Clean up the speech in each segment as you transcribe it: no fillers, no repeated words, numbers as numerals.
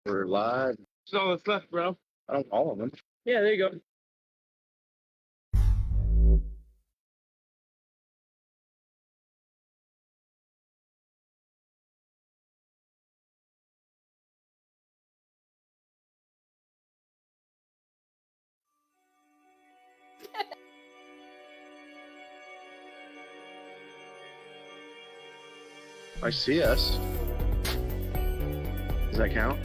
We're live. That's all that's left, bro. I don't all of them. Yeah, there you go. I see us. Does that count?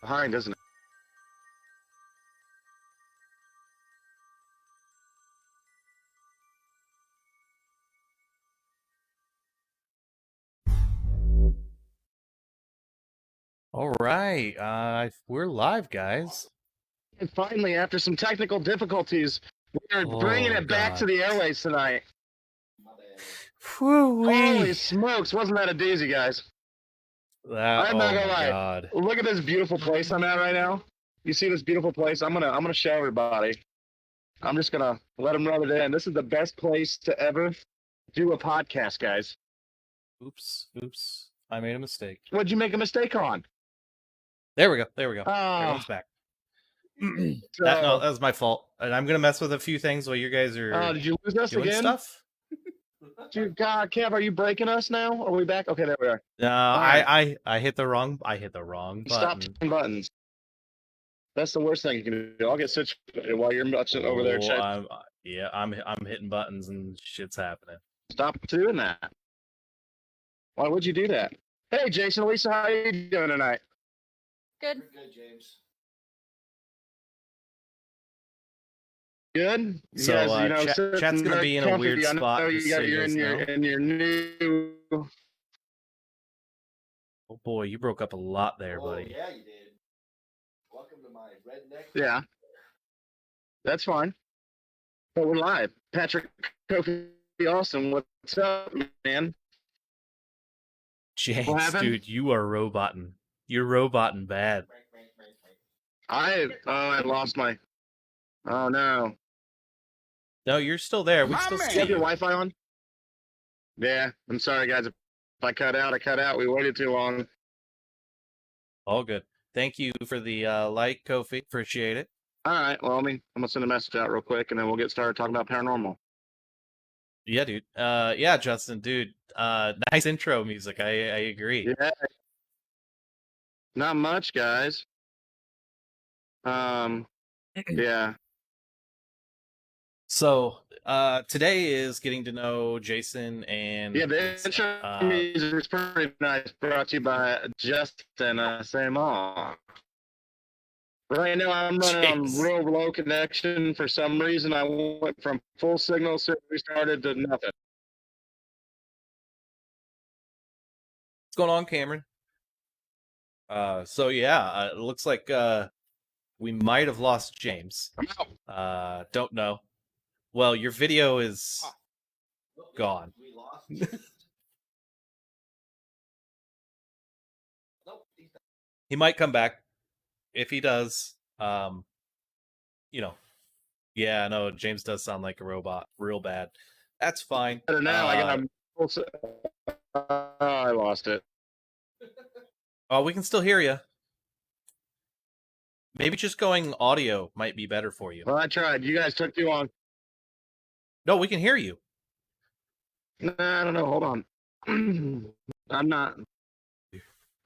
Behind, doesn't it? All right, we're live, guys. And finally, after some technical difficulties, we're bringing it back to the airways tonight. Holy smokes, wasn't that a doozy, guys? I'm not gonna lie. God. Look at this beautiful place I'm at right now. You see this beautiful place? I'm gonna show everybody. I'm just gonna let them rub it in. This is the best place to ever do a podcast, guys. Oops. I made a mistake. What'd you make a mistake on? There we go. Oh. Everyone's back. That was my fault. And I'm gonna mess with a few things while you guys are did you lose us doing again? stuff. Dude, God, Kev, are you breaking us now? Are we back? Okay, there we are. No, right. I hit the wrong button. Stop touching buttons. That's the worst thing you can do. I'll get situated while you're touching over there. I'm hitting buttons and shit's happening. Stop doing that. Why would you do that? Hey, Jason, Lisa, how are you doing tonight? Good. Good, James. Good. You So guys, chat's gonna be in a weird spot. I know you got in your new. Oh boy, you broke up a lot there, buddy. Yeah, you did. Welcome to my redneck. Yeah, that's fine. But we're live. Patrick Kofi Austin, what's up, man? James, dude, you are roboting. You're roboting bad. I lost my. Oh no. No, you're still there. We still Do see you have you. your Wi-Fi on? Yeah, I'm sorry, guys. If I cut out, I cut out. We waited too long. All good. Thank you for the like, Kofi. Appreciate it. All right. Well, I'm gonna send a message out real quick, and then we'll get started talking about paranormal. Yeah, dude. Yeah, Justin, dude. Nice intro music. I agree. Yeah. Not much, guys. Yeah. So, today is getting to know Jason and Yeah, the intro music is pretty nice. Brought to you by Justin Samar. Right now, I'm running on real low connection. For some reason, I went from full signal, so we started to nothing. What's going on, Cameron? So yeah, it looks like we might have lost James. Don't know. Well, your video is gone. We lost. He might come back. If he does, yeah, no, James does sound like a robot, real bad. That's fine. Better now. I lost it. Oh, we can still hear you. Maybe just going audio might be better for you. Well, I tried. You guys took too long. No, we can hear you. Nah, I don't know. Hold on. I'm not.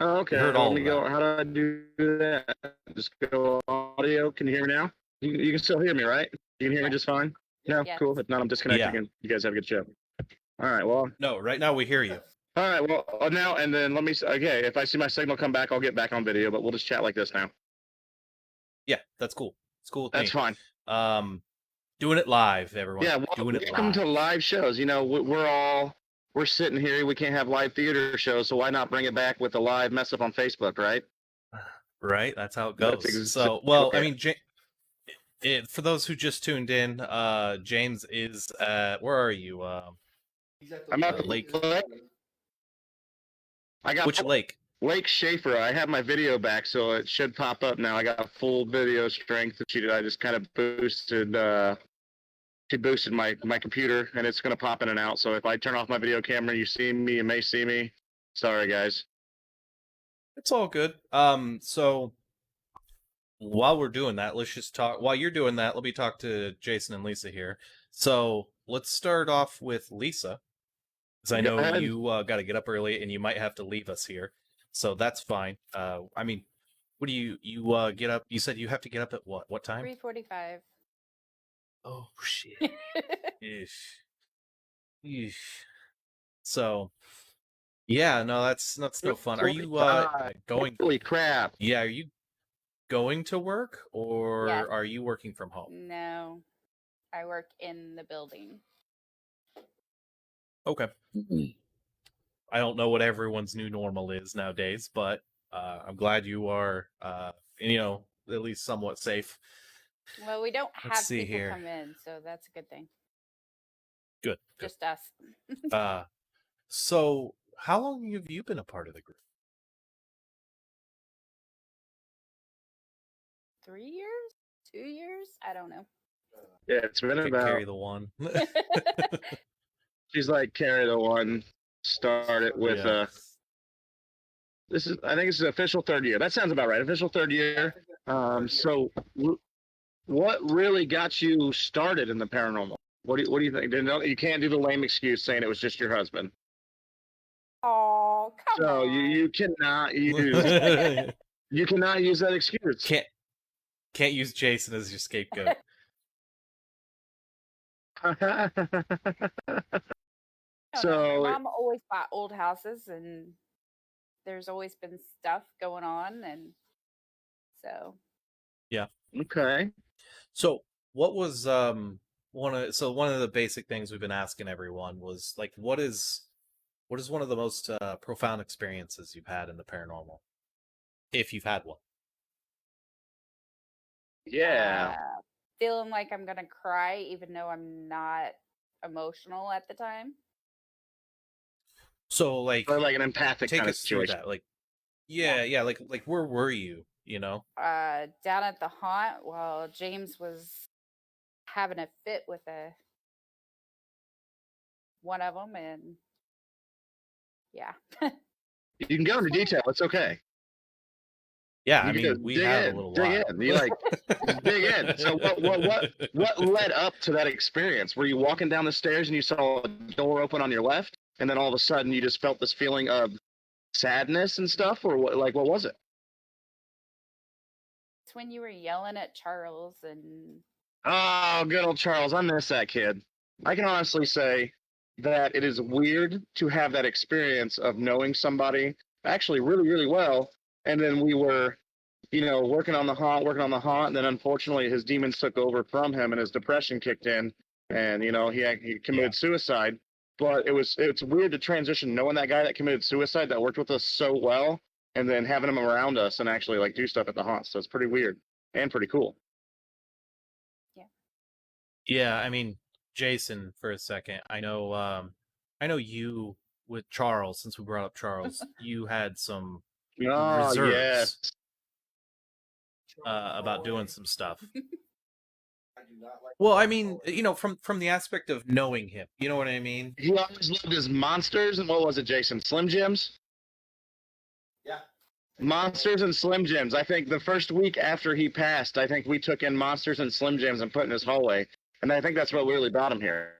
Oh, okay. Heard all Let me go. How do I do that? Just go audio. Can you hear me now? You can still hear me, right? You can hear me just fine? No, Yes. cool. If not, I'm disconnecting and you guys have a good show. All right, well. No, right now we hear you. All right, well, now and then let me, okay, if I see my signal come back, I'll get back on video, but we'll just chat like this now. Yeah, that's cool. It's cool with That's me. fine. Doing it live, everyone. Yeah, doing it welcome live. to live shows. You know, we're sitting here. We can't have live theater shows, so why not bring it back with a live mess up on Facebook, right? Right, that's how it goes. That's So, well, I mean, for those who just tuned in, James is where are you? I'm at the lake. I got Which lake? Lake Schaefer. I have my video back, so it should pop up now. I got full video strength. I just kind of boosted. She boosted my computer, and it's gonna pop in and out. So if I turn off my video camera, you see me, you may see me. Sorry, guys. It's all good. So while we're doing that, let's just talk. While you're doing that, let me talk to Jason and Lisa here. So let's start off with Lisa, because I know you got to get up early and you might have to leave us here. So that's fine. I mean, what do you get up? You said you have to get up at what? What time? 3:45. Oh shit. Ish. Ish. So, yeah, no, that's no fun. Are you going? Holy crap! Yeah, are you going to work or Yes. are you working from home? No, I work in the building. Okay. I don't know what everyone's new normal is nowadays, but I'm glad you are, at least somewhat safe. Well, we don't have Let's see people here. come in, so that's a good thing. Good. Just us. So how long have you been a part of the group? 3 years? 2 years? I don't know. Yeah, it's been about. Carry the one. She's like carry the one. Started with Yeah. I think this is official third year. That sounds about right. Official third year. So what really got you started in the paranormal? What do you think? You can't do the lame excuse saying it was just your husband. Oh, come So on. you cannot use you cannot use that excuse. Can't use Jason as your scapegoat. So Mom always bought old houses, and there's always been stuff going on, and so. Yeah. Okay. So what was one of the basic things we've been asking everyone was like, what is one of the most profound experiences you've had in the paranormal, if you've had one? Yeah. Feeling like I'm gonna cry, even though I'm not emotional at the time. So like, Or like an empathic take kind of us through situation. that. Like, yeah, like where were you? You know, down at the haunt while James was having a fit with one of them, and yeah. You can go into detail. It's okay. yeah. You I can mean, just we dig had in, a little dig while. in. You like dig in. So what led up to that experience? Were you walking down the stairs and you saw a door open on your left, and then all of a sudden you just felt this feeling of sadness and stuff, or what was it? It's when you were yelling at Charles and. Oh, good old Charles. I miss that kid. I can honestly say that it is weird to have that experience of knowing somebody actually really, really well. And then we were, working on the haunt. And then unfortunately his demons took over from him and his depression kicked in. And, he committed suicide. But it's weird to transition knowing that guy that committed suicide that worked with us so well and then having him around us and actually like do stuff at the haunt. So it's pretty weird and pretty cool. Yeah, I mean, Jason, for a second, I know you with Charles. Since we brought up Charles, you had some reserves about doing some stuff. Well, I mean, from the aspect of knowing him, you know what I mean? He always loved his monsters, and what was it, Jason? Slim Jims? Yeah. Monsters and Slim Jims. I think the first week after he passed, I think we took in Monsters and Slim Jims and put in his hallway. And I think that's what really brought him here.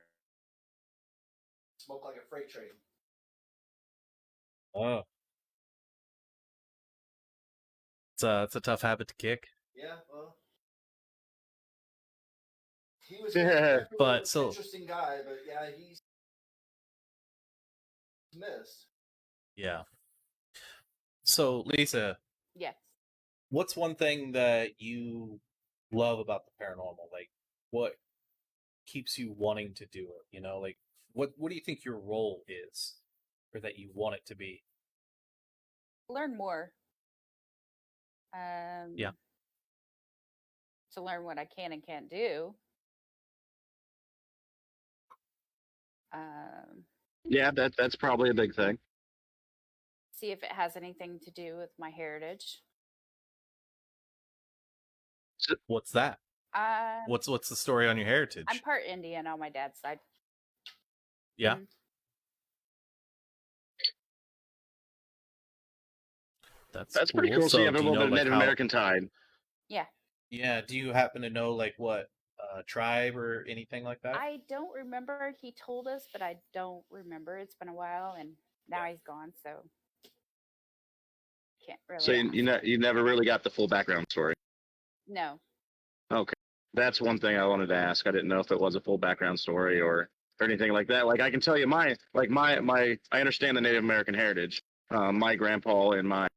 Smoke like a freight train. Oh. It's a tough habit to kick. Yeah, well. He was Yeah. a But so- interesting guy, but yeah, he's missed. Yeah. So, Lisa, Yes. what's one thing that you love about the paranormal? Like, what keeps you wanting to do it? You know, like, what do you think your role is, or that you want it to be? Learn more. Yeah. To learn what I can and can't do. Yeah, that's probably a big thing. See if it has anything to do with my heritage. What's that? Um, What's the story on your heritage? I'm part Indian on my dad's side. Yeah. Mhm. That's pretty cool. So you have a do little bit of like, Native American tide. Yeah. Yeah. Do you happen to know like what tribe or anything like that? I don't remember. He told us, but I don't remember. It's been a while, and now he's gone, so can't really. So ask. you never really got the full background story. No. Okay, that's one thing I wanted to ask. I didn't know if it was a full background story or anything like that. Like I can tell you my I understand the Native American heritage. My grandpa and my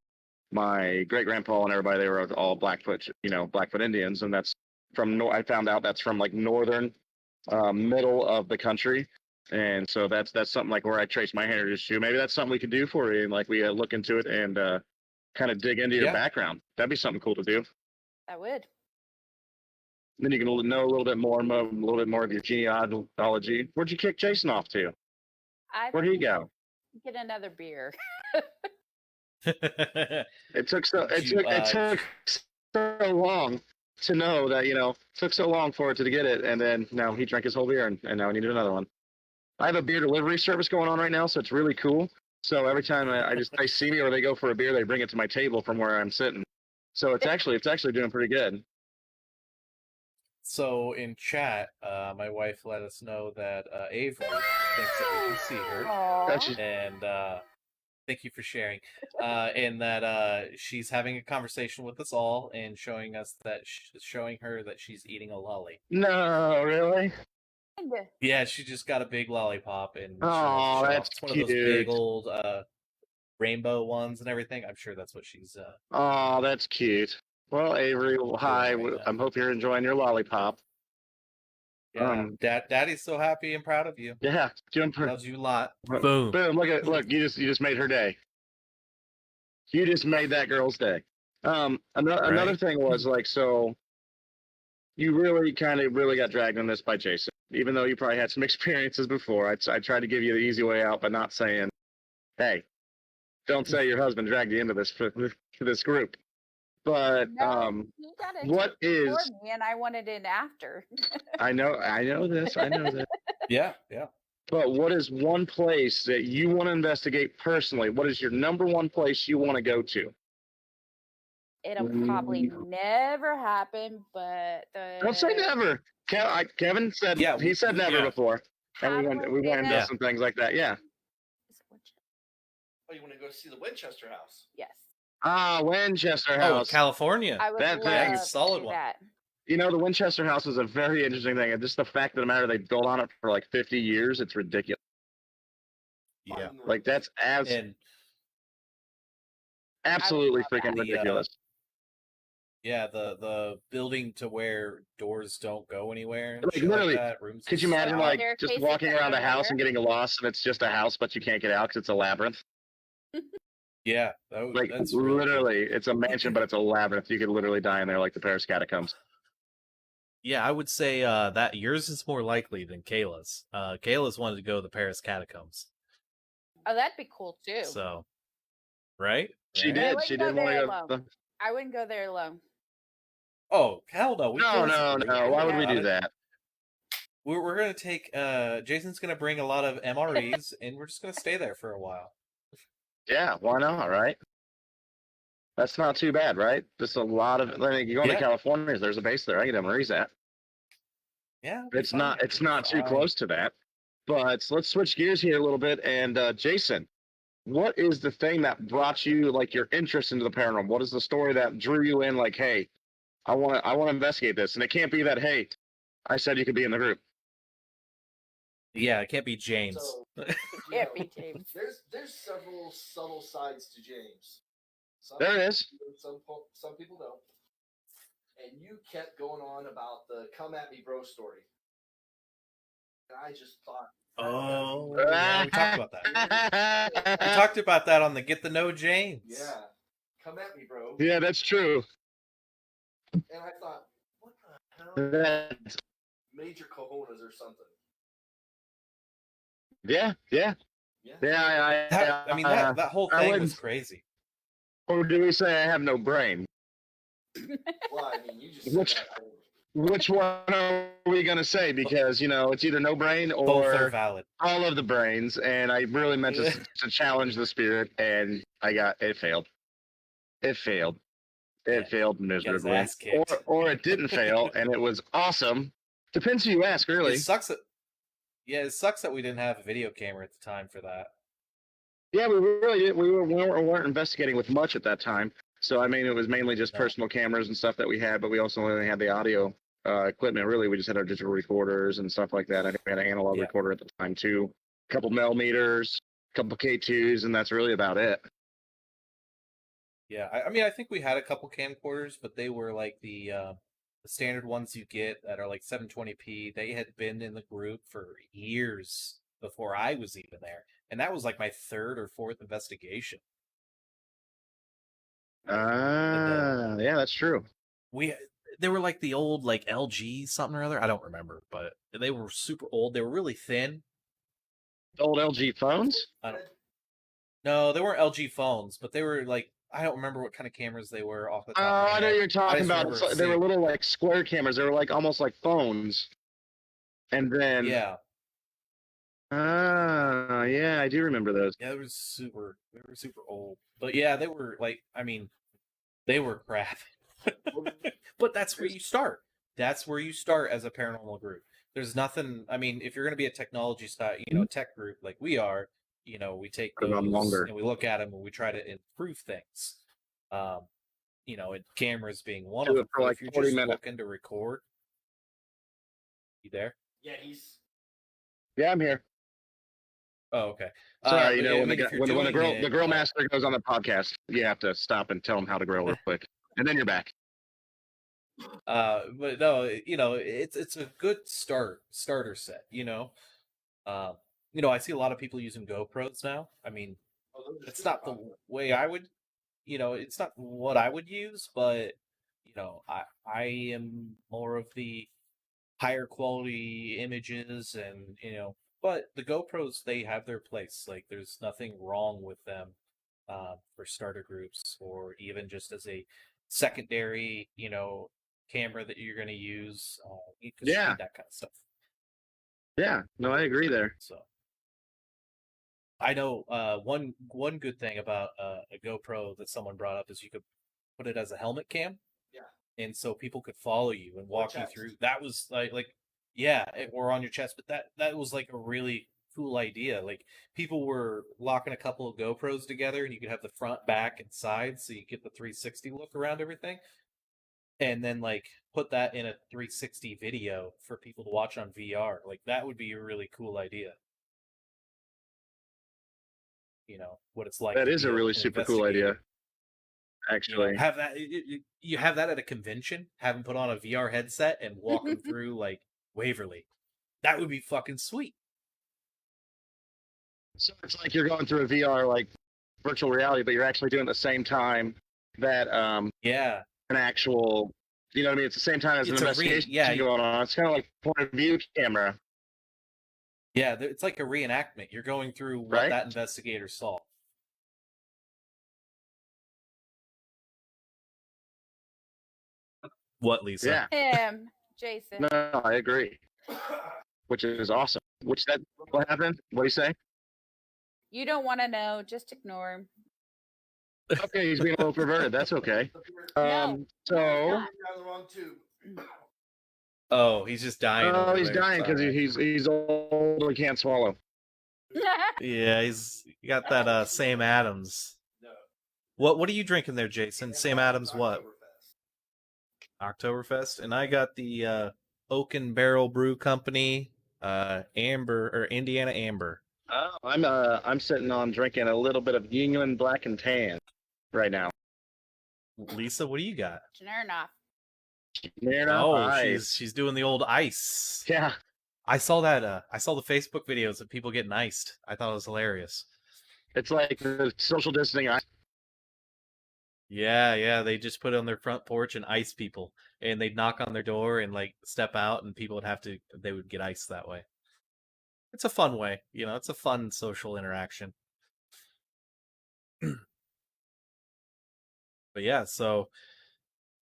great grandpa and everybody, they were all Blackfoot Indians, and that's from I found out that's from like northern middle of the country. And so that's something like where I trace my heritage to. Maybe that's something we could do for you, and like we look into it and kind of dig into your background. That'd be something cool to do. I would. Then you can know a little bit more of your genealogy. Where'd you kick Jason off to? Where'd he go? Get another beer. It took so long to know that took so long for it to get it, and then now he drank his whole beer, and now I needed another one. I have a beer delivery service going on right now, so it's really cool. So every time they see me or they go for a beer, they bring it to my table from where I'm sitting. So it's actually doing pretty good. So in chat, my wife let us know that Avery thinks that we can see her, Aww. and thank you for sharing. And that she's having a conversation with us all and showing her that she's eating a lolly. No, really? Yeah, she just got a big lollipop, and oh, that's it's one cute. of those big old rainbow ones and everything. I'm sure that's what she's. Oh, that's cute. Well, Avery, hi. Right I hope you're enjoying your lollipop. Yeah, Daddy's so happy and proud of you. Yeah, Loves you a lot. Boom! Look! You just made her day. You just made that girl's day. Another thing was like, so you really got dragged on this by Jason, even though you probably had some experiences before. I tried to give you the easy way out by not saying, "Hey, don't say your husband dragged you into this group." But No, he got it what is? before me, and I wanted it after. I know this. Yeah. But what is one place that you want to investigate personally? What is your number one place you want to go to? It'll probably never happen, but Don't say never. Kevin said he said never before, and we went into some things like that. Yeah. Oh, you want to go see the Winchester House? Yes. Ah, Winchester House. Oh, California. I would That love thing is a solid to one. do that. The Winchester House is a very interesting thing, and just the fact of the matter, they built on it for like 50 years. It's ridiculous. Yeah. Like that's absolutely freaking ridiculous. Yeah, the building to where doors don't go anywhere. And Like, shit literally, like that. Rooms could you imagine inside. like just walking around a house and getting lost, and it's just a house, but you can't get out because it's a labyrinth? Yeah, Like that's literally, it's a mansion, but it's a labyrinth. You could literally die in there, like the Paris catacombs. Yeah, I would say that yours is more likely than Kayla's. Kayla's wanted to go to the Paris catacombs. Oh, that'd be cool too. So, right? She Right? did. She did want to go. I wouldn't go there alone. Oh, hell no! No. Why would we do that? We're gonna take. Jason's gonna bring a lot of MREs, and we're just gonna stay there for a while. Yeah, why not? Right? That's not too bad, right? Just a lot of. Like, you go to California, there's a base there. I get MREs at. Yeah, it's not too close to that. But let's switch gears here a little bit. And Jason, what is the thing that brought you like your interest into the paranormal? What is the story that drew you in? Like, hey, I want to investigate this, and it can't be that hey, I said you could be in the group. Yeah, it can't be James. So It you can't know, be James. there's several subtle sides to James. Some There it is. some people don't. And you kept going on about the "come at me, bro" story, and I just thought, Oh, yeah, we talked about that. We talked about that on the Get to Know James. yeah, come at me, bro. Yeah, that's true. And I thought, what the hell? That's, Major cojones or something. yeah. Yeah. That whole I thing wouldn't- was crazy. Or do we say I have no brain? Well, I mean, you just said Which- that. Which one are we going to say? Because, it's either no brain Both are or valid. all of the brains. And I really meant to challenge the spirit, and it failed. It failed. It Yeah, failed Got his miserably. ass kicked. Or it didn't fail, and it was awesome. Depends who you ask, really. It sucks that we didn't have a video camera at the time for that. Yeah, we really didn't. We weren't investigating with much at that time. So, I mean, it was mainly just No. personal cameras and stuff that we had, but we also only had the audio equipment. Really, we just had our digital recorders and stuff like that. I think we had an analog Yeah. recorder at the time, too. A couple millimeters, a couple K2s, and that's really about it. Yeah, I mean, I think we had a couple camcorders, but they were like the standard ones you get that are like 720p. They had been in the group for years before I was even there, and that was like my third or fourth investigation. Yeah, that's true. They were like the old like LG something or other. I don't remember, but they were super old. They were really thin. The old LG phones? No, they weren't LG phones, but they were like, I don't remember what kind of cameras they were off the top of my I know head. you're talking just about. remember They were seeing- little like square cameras. They were like almost like phones. And then Yeah, yeah, I do remember those. yeah, they were super old. But yeah, they were like, I mean, they were crap. But that's where you start. That's where you start as a paranormal group. There's nothing. I mean, if you're going to be a technology style, tech group like we are, we take Put 'em on those longer. and we look at them and we try to improve things. And cameras being one Do of it them. for But like if you're 40 just minutes. looking to record, you there? Yeah, he's. Yeah, I'm here. Oh, okay. Sorry, But yeah, I when mean, the if you're when the doing girl it, the grill master goes on the podcast, you have to stop and tell him how to grill real quick, and then you're back. But no, it's a good starter set. I see a lot of people using GoPros now. I mean, Oh, those are it's super not the popular. way I would, it's not what I would use, but I am more of the higher quality images, and but the GoPros, they have their place. Like, there's nothing wrong with them for starter groups, or even just as a secondary camera that you're going to use. You can Yeah. shoot that kind of stuff. Yeah, no, I agree there. So I know one good thing about a GoPro that someone brought up is you could put it as a helmet cam. Yeah. And so people could follow you and walk you chest. through. That was or on your chest, but that was like a really cool idea. Like, people were locking a couple of GoPros together, and you could have the front, back, and sides, so you get the 360 look around everything. And then like put that in a 360 video for people to watch on VR. Like, that would be a really cool idea. What it's like. That to is be a really an super cool idea. investigator. Actually, Have that. You have that at a convention. Have them put on a VR headset and walk them through like Waverly. That would be fucking sweet. so it's like you're going through a VR like virtual reality, but you're actually doing it at the same time that Yeah, an actual, you know what I mean? It's the same time as an It's a investigation going on. It's kind of like point of view camera. yeah. It's like a reenactment. You're going through what Right. that investigator saw. What, Lisa? Yeah, Jason. no, I agree. Which is awesome. What happened? What do you say? You don't want to know. Just ignore him. Okay, he's being a little perverted. That's okay. No. So, You're on the wrong tube. Oh, he's just dying. oh, over he's there. dying because Sorry. he's old and can't swallow. Yeah, he's got that Sam Adams. No. What are you drinking there, Jason? Sam Adams what? Oktoberfest. Oktoberfest, and I got the Oak and Barrel Brew Company, Amber or Indiana Amber. Oh, I'm sitting on drinking a little bit of Yingling Black and Tan right now. Lisa, what do you got? Smirnoff. Smirnoff Oh, Ice. she's doing the old ice. Yeah, I saw that. I saw the Facebook videos of people getting iced. I thought it was hilarious. it's like the social distancing ice. Yeah. They just put it on their front porch and ice people, and they'd knock on their door and like step out, and people they would get iced that way. It's a fun way, it's a fun social interaction. But yeah, so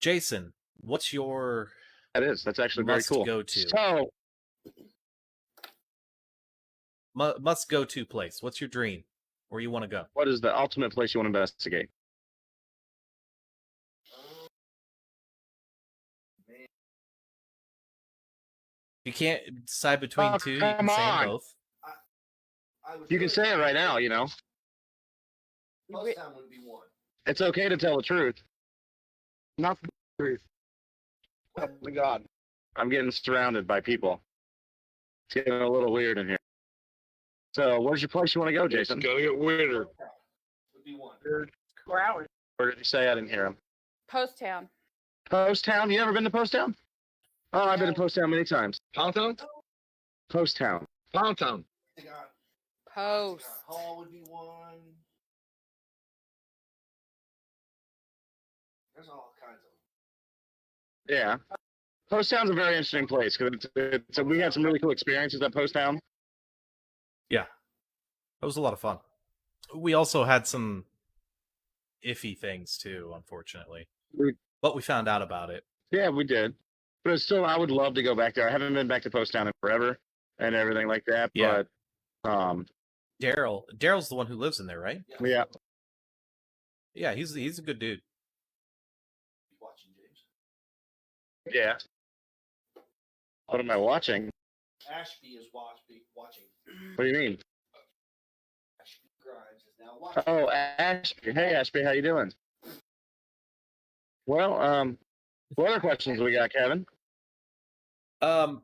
Jason, what's your That's actually very must cool. go to? So, Must go to place? What's your dream? Where you want to go? what is the ultimate place you want to investigate? Man, You can't decide between Oh, two. You can come say on. both. I would You can really- say it right now, Post Town would be one. It's okay to tell the truth. Not the truth. Oh my God. I'm getting surrounded by people. It's getting a little weird in here. So, where's your place you want to go, Jason? It's gonna get weirder. Would be one. Where did you say? I didn't hear him. Post Town. Post Town? You ever been to Post Town? Oh, I've been to Post Town many times. Pound Town? Post Town. Pound Town. Post. Hall would be one. There's all kinds of them. Yeah. Post Town's a very interesting place because we had some really cool experiences at Post Town. It was a lot of fun. We also had some iffy things too, unfortunately. But we found out about it. Yeah, we did. But it's still, I would love to go back there. I haven't been back to Post Town in forever and everything like that. Yeah. But, Daryl's the one who lives in there, right? yeah. Yeah, he's a good dude. Watching James. Yeah. What am I watching? Ashby is watching. What do you mean? Ashby Grimes is now watching. Oh, Ashby. Hey, Ashby, how you doing? Well, what other questions we got, Kevin?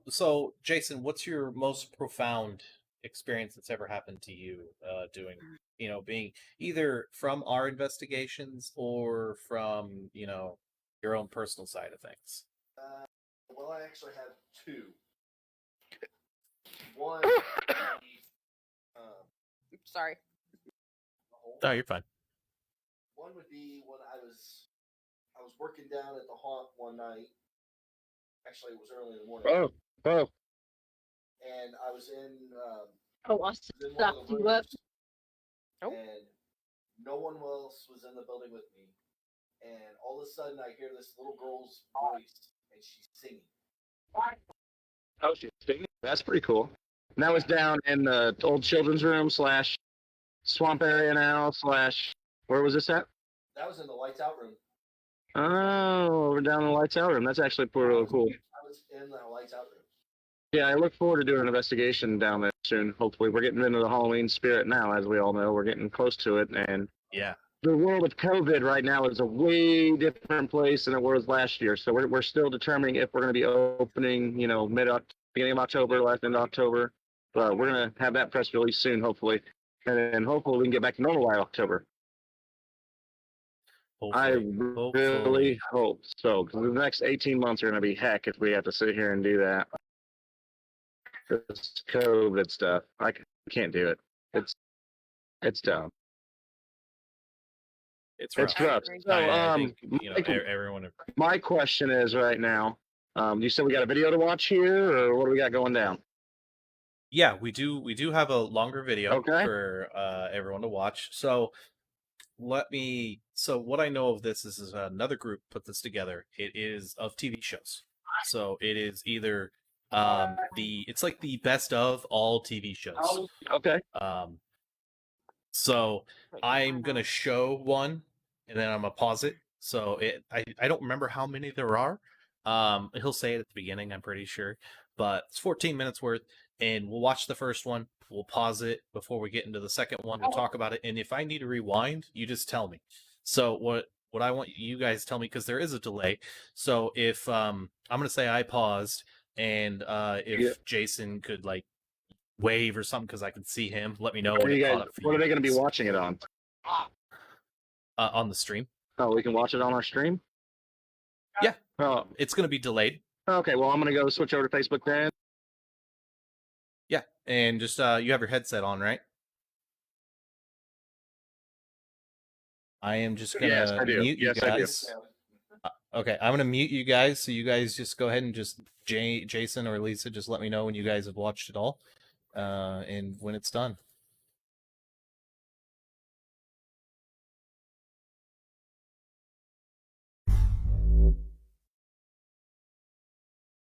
So Jason, what's your most profound experience that's ever happened to you doing, being either from our investigations or from, your own personal side of things? Well, I actually have two. One, Sorry. Oh, you're fine. one would be when I was working down at the haunt one night. Actually, it was early in the morning. Oh. And I was in I was in one stuck of the you up. rooms, Oh. and no one else was in the building with me. And all of a sudden, I hear this little girl's voice, and she's singing. Oh, she's singing? That's pretty cool. And that was down in the old children's room / swamp area now / where was this at? That was in the lights out room. Oh, we're down in the lights out room. That's actually pretty cool. I was in the lights out room. Yeah, I look forward to doing an investigation down there soon. Hopefully, we're getting into the Halloween spirit now, as we all know. We're getting close to it, and Yeah. the world of COVID right now is a way different place than it was last year. So we're still determining if we're going to be opening, beginning of October, last end of October. But we're going to have that press release soon, hopefully, and then hopefully we can get back to normal by October. I really hope so, because the next 18 months are going to be heck if we have to sit here and do that. This COVID stuff, I can't do it. It's dumb. It's rough. It's rough. agree. So, I think, Michael, everyone. my question is right now, you said we got a video to watch here, or what do we got going down? Yeah, we do have a longer video Okay. for everyone to watch. So what I know of this is another group put this together. It is of TV shows. So it is either it's like the best of all TV shows. Okay. So I'm gonna show one and then I'm gonna pause it. So I don't remember how many there are. He'll say it at the beginning, I'm pretty sure. But it's 14 minutes worth, and we'll watch the first one. We'll pause it before we get into the second one. We'll talk about it, and if I need to rewind, you just tell me. So what I want you guys to tell me, because there is a delay. So if I'm gonna say I paused, and if Jason could like wave or something because I can see him, let me know What when are, it you caught guys, up for what you are they going to be guys. watching it on? On the stream. Oh, we can watch it on our stream? Yeah. Oh, It's going to be delayed. okay. Well, I'm going to go switch over to Facebook then. Yeah, and just you have your headset on, right? I am just gonna Yes, I do. mute you Yes, I do. guys. Okay, I'm gonna mute you guys, so you guys just go ahead and just Jason or Lisa, just let me know when you guys have watched it all, and when it's done.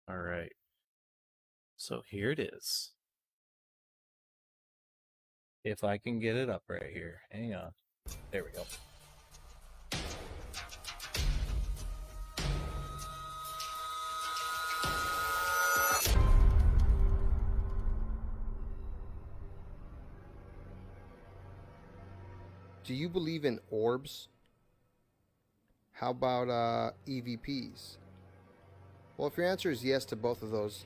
All right. So here it is. If I can get it up right here. Hang on. There we go. Do you believe in orbs? How about EVPs? Well, if your answer is yes to both of those,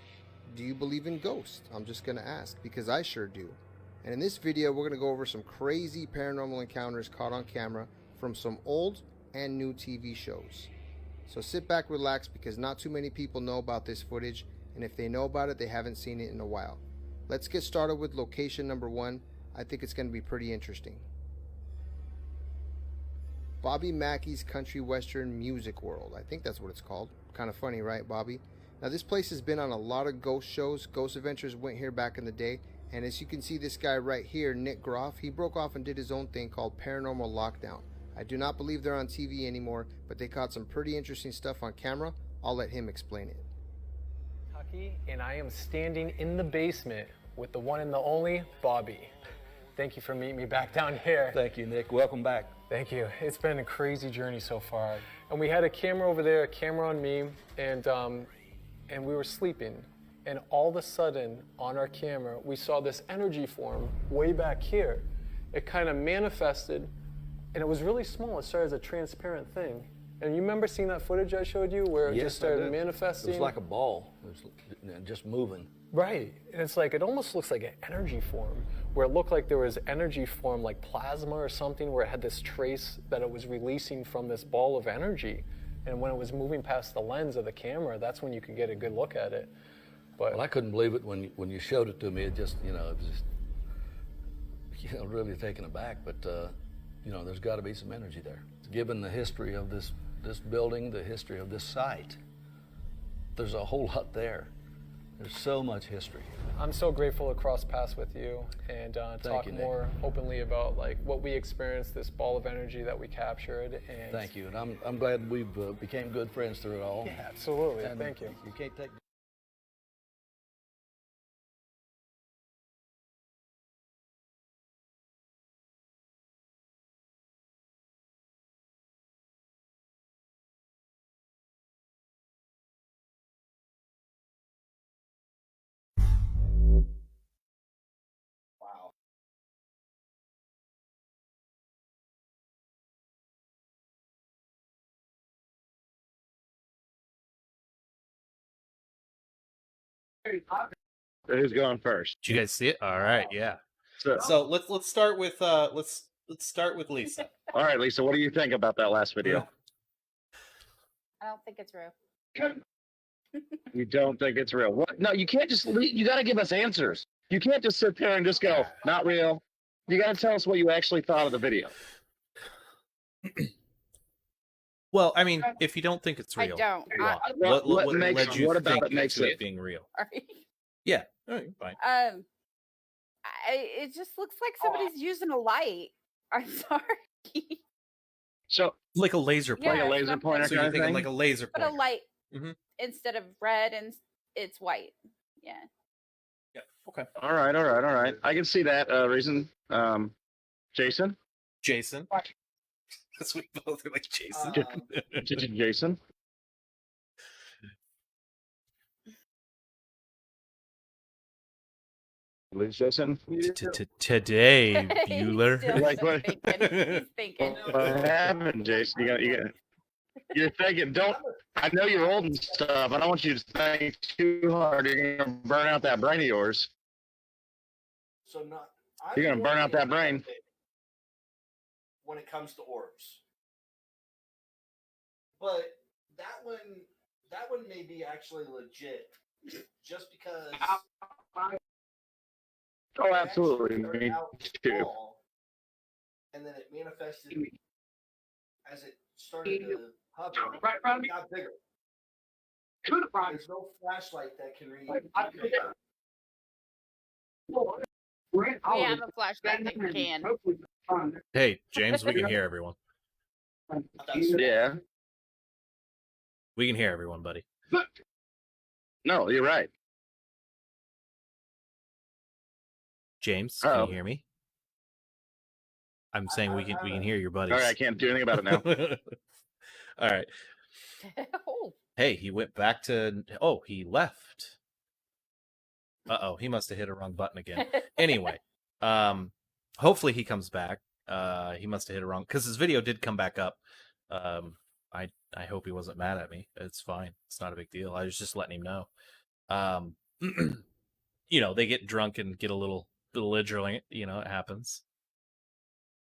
do you believe in ghosts? I'm just going to ask, because I sure do. And in this video, we're going to go over some crazy paranormal encounters caught on camera from some old and new TV shows. So sit back, relax, because not too many people know about this footage, and if they know about it, they haven't seen it in a while. Let's get started with location number 1. I think it's going to be pretty interesting. Bobby Mackey's Country Western Music World. I think that's what it's called. Kind of funny, right, Bobby? Now, this place has been on a lot of ghost shows. Ghost Adventures went here back in the day. And as you can see, this guy right here, Nick Groff, he broke off and did his own thing called Paranormal Lockdown. I do not believe they're on TV anymore, but they caught some pretty interesting stuff on camera. I'll let him explain it. And I am standing in the basement with the one and the only Bobby. Thank you for meeting me back down here. Thank you, Nick. Welcome back. Thank you. It's been a crazy journey so far. And we had a camera over there, a camera on me, and we were sleeping. And all of a sudden, on our camera, we saw this energy form way back here. It kind of manifested, and it was really small. It started as a transparent thing. And you remember seeing that footage I showed you where it Yes, just started I do. manifesting? It was like a ball. It was just moving. Right. And it's like, it almost looks like an energy form, where it looked like there was energy form, like plasma or something, where it had this trace that it was releasing from this ball of energy. And when it was moving past the lens of the camera, that's when you could get a good look at it. But Well, I couldn't believe it when you showed it to me. It just, it was just, really taken aback. But, there's got to be some energy there. Given the history of this building, the history of this site, there's a whole lot there. There's so much history. I'm so grateful to cross paths with you and talk you, Nick. more openly about like what we experienced, this ball of energy that we captured. And Thank you. And I'm glad we've became good friends through it all. Yeah, absolutely. And Thank you. You can't take Wow. Who's going first? Did you guys see it? All right, yeah. So, So let's start with let's start with Lisa. all right, Lisa, what do you think about that last video? I don't think it's real. You don't think it's real? What? No, you can't just. You got to give us answers. You can't just sit there and just go, not real. You got to tell us what you actually thought of the video. Well, I mean, if you don't think it's I real, don't. why? What What led you what to about think it makes to it it? being real? Sorry. Yeah, all right, fine. It just looks like somebody's using a light. I'm sorry. So, Like a laser Yeah, pointer. like a laser something. pointer So you're kind of thinking thing? like a laser Put a pointer. light Mhm. instead of red, and it's white. Yeah. Yeah. Okay. all right. I can see that reason. Jason? Jason. That's what we both are like, Jason. Jason? Jason? Today, He's Bueller. still Like what? thinking. He's thinking. What happened, Jason? You got. you're thinking, I know you're old and stuff. I don't want you to think too hard. You're gonna burn out that brain of yours. So You're gonna burn out that brain. When it comes to orbs. But that one may be actually legit, just because. Oh, absolutely. Me too. Small, and then it manifested as it started to hover. It got bigger. There's no flashlight that can read. We have a flashlight that can. Hey, James, we can hear everyone. Yeah. We can hear everyone, buddy. No, you're right. James, can you hear me? I'm saying we can hear your buddies. All right, I can't do anything about it now. All right. Oh. Hey, he went back to. Oh, he left. He must have hit a wrong button again. Anyway, hopefully he comes back. He must have hit a wrong because his video did come back up. I hope he wasn't mad at me. It's fine. It's not a big deal. I was just letting him know. You know, they get drunk and get a little belligerent. You know, it happens.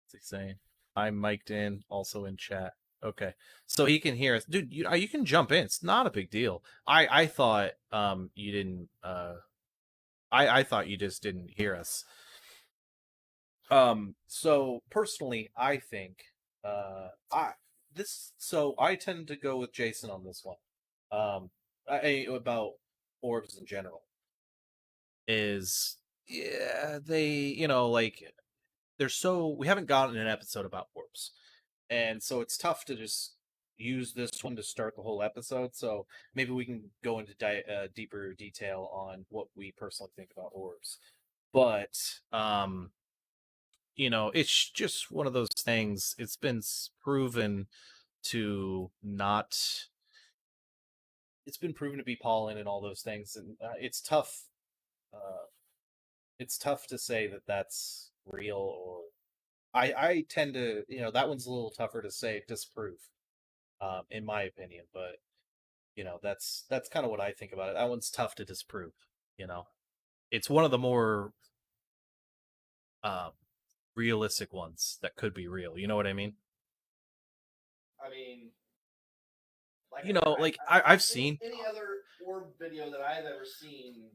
What's he saying? I'm mic'd in, also in chat. Okay, so he can hear us, dude. You can jump in. It's not a big deal. I thought you didn't. I thought you just didn't hear us. So personally, I think I tend to go with Jason on this one. About orbs in general is they like we haven't gotten an episode about orbs, and so it's tough to just use this one to start the whole episode. So maybe we can go into deeper detail on what we personally think about orbs. But it's just one of those things. It's been proven to not. It's been proven to be pollen and all those things, and it's tough. It's tough to say that that's real, or I tend to, that one's a little tougher to say disprove, in my opinion. But that's kind of what I think about it. That one's tough to disprove. It's one of the more realistic ones that could be real. You know what I mean? I mean, I've seen any other orb video that I've ever seen.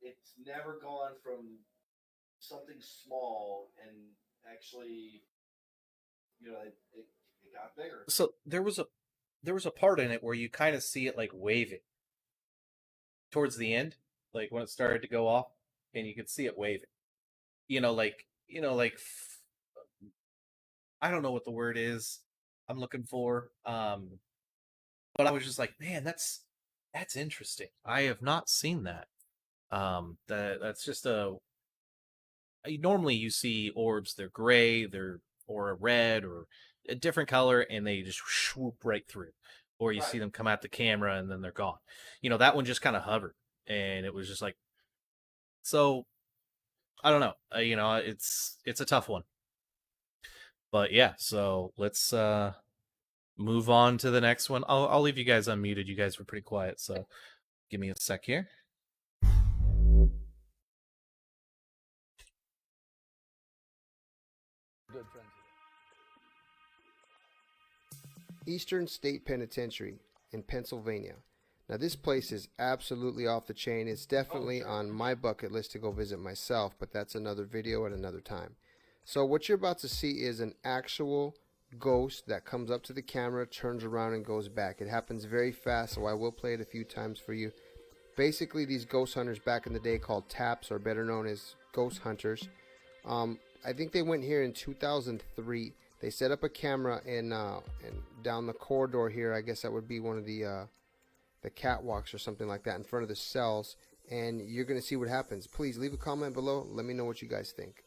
It's never gone from something small and actually, it got bigger. So there was a part in it where you kind of see it like waving towards the end, like when it started to go off, and you could see it waving. I don't know what the word is I'm looking for. But I was just like, man, that's interesting. I have not seen that. That's just normally you see orbs, they're gray, or a red or a different color, and they just swoop right through. Or you see them come at the camera and then they're gone. That one just kind of hovered, and it was just like, so I don't know. It's a tough one. But yeah, so let's move on to the next one. I'll leave you guys unmuted. You guys were pretty quiet, so give me a sec here. Eastern State Penitentiary in Pennsylvania. Now this place is absolutely off the chain. It's definitely on my bucket list to go visit myself, but that's another video at another time. So what you're about to see is an actual ghost that comes up to the camera, turns around, and goes back. It happens very fast, so I will play it a few times for you. Basically, these ghost hunters back in the day, called TAPs, or better known as ghost hunters, I think they went here in 2003. They set up a camera in down the corridor here. I guess that would be one of the catwalks or something like that, in front of the cells, and you're going to see what happens. Please leave a comment below. Let me know what you guys think.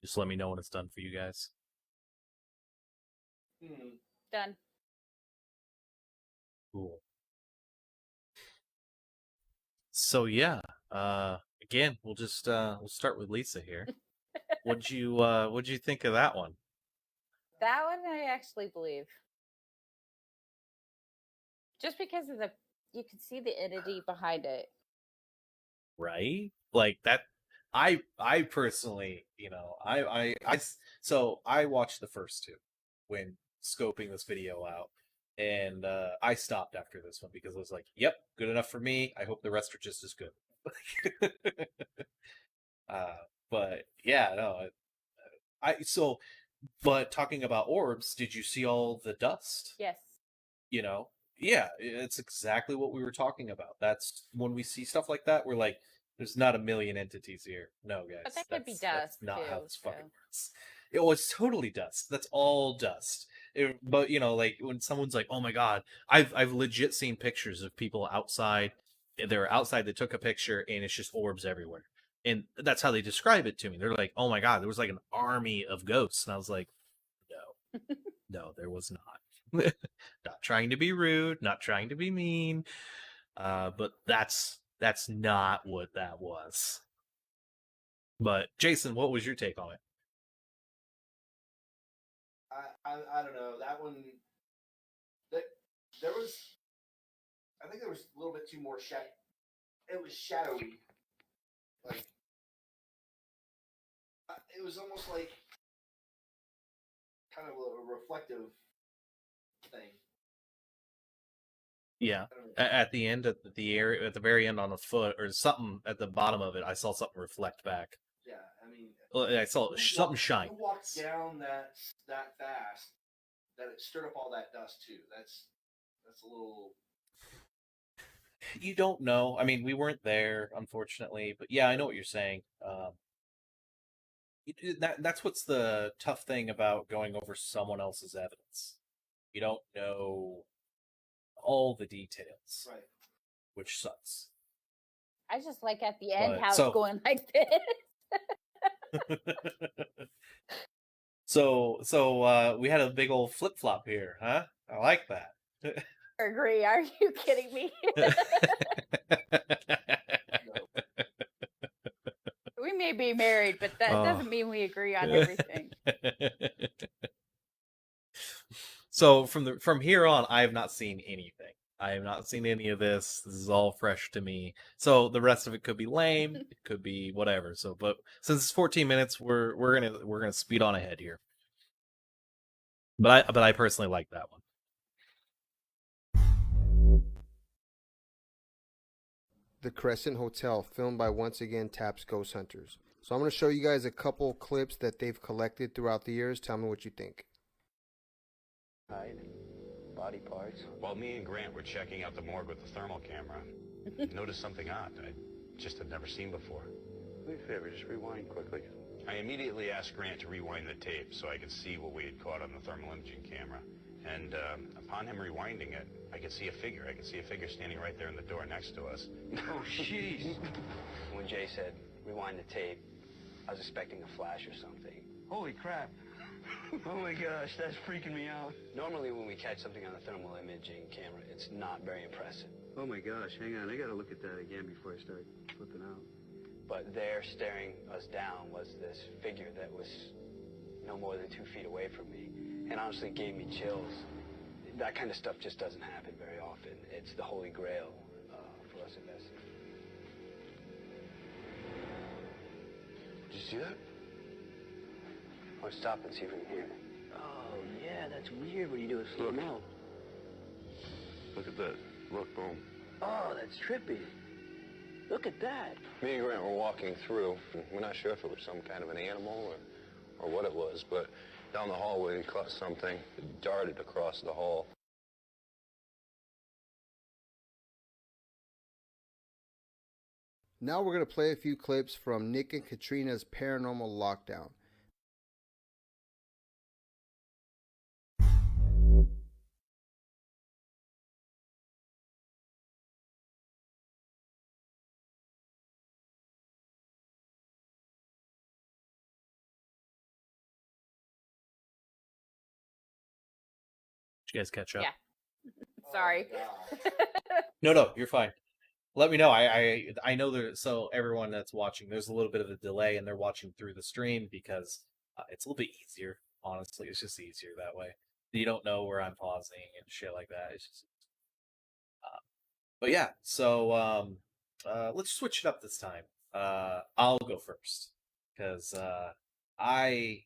Just let me know when it's done for you guys. Done. Cool. So yeah, again, we'll just we'll start with Lisa here. What'd you think of that one? That one I actually believe. Just because of you can see the entity behind it. Right? Like that. I personally, so I watched the first two when scoping this video out, and I stopped after this one because I was like, "Yep, good enough for me. I hope the rest are just as good." uh, but yeah, no, but talking about orbs, did you see all the dust? Yes. You know, yeah, it's exactly what we were talking about. That's when we see stuff like that, we're like, there's not a million entities here. No, guys, But that could be that's dust not too. how this fucking works. It was totally dust. That's all dust. But like when someone's like, "Oh my god," I've legit seen pictures of people outside. They're outside. They took a picture, and it's just orbs everywhere. And that's how they describe it to me. They're like, "Oh my god, there was like an army of ghosts," and I was like, "No, no, there was not." Not trying to be rude, not trying to be mean, but that's not what that was. But Jason, what was your take on it? I don't know that one. There was, I think there was a little bit too more It was shadowy, like it was almost like kind of a reflective thing. Yeah, at the end, at the area, at the very end on the foot or something at the bottom of it, I saw something reflect back. Yeah, I mean, I saw something shine. You walked down that fast that it stirred up all that dust too. That's a little. You don't know. I mean, we weren't there, unfortunately, but yeah, I know what you're saying. That's what's the tough thing about going over someone else's evidence. You don't know all the details, Right. which sucks. I just like at the end how it's going like this. So we had a big old flip flop here, huh? I like that. I agree. Are you kidding me? We may be married, but that doesn't mean we agree on everything. So from here on, I have not seen anything. I have not seen any of this. This is all fresh to me. So the rest of it could be lame. It could be whatever. So, but since it's 14 minutes, we're gonna speed on ahead here. But I personally like that one. The Crescent Hotel, filmed by once again Taps Ghost Hunters. So I'm going to show you guys a couple clips that they've collected throughout the years. Tell me what you think. Body parts. While me and Grant were checking out the morgue with the thermal camera, noticed something odd I just had never seen before. Do me a favor, just rewind quickly. I immediately asked Grant to rewind the tape so I could see what we had caught on the thermal imaging camera. And upon him rewinding it, I could see a figure. I could see a figure standing right there in the door next to us. Oh, jeez. When Jay said, rewind the tape, I was expecting a flash or something. Holy crap. Oh my gosh, that's freaking me out. Normally when we catch something on a thermal imaging camera, it's not very impressive. Oh my gosh, hang on, I gotta look at that again before I start flipping out. But there, staring us down, was this figure that was no more than 2 feet away from me. And honestly gave me chills. That kind of stuff just doesn't happen very often. It's the holy grail for us investigators. Did you see that? Or stop and see if we can hear it. Oh, yeah, that's weird when you do a slow mo. Look at that. Look, boom. Oh, that's trippy. Look at that. Me and Grant were walking through, and we're not sure if it was some kind of an animal or what it was, but down the hallway we caught something that darted across the hall. Now we're going to play a few clips from Nick and Katrina's Paranormal Lockdown. Did you guys catch up? Yeah. Sorry. No, you're fine. Let me know. I know there. So everyone that's watching, there's a little bit of a delay, and they're watching through the stream because it's a little bit easier. Honestly, it's just easier that way. You don't know where I'm pausing and shit like that. It's just. But yeah, so let's switch it up this time. I'll go first because I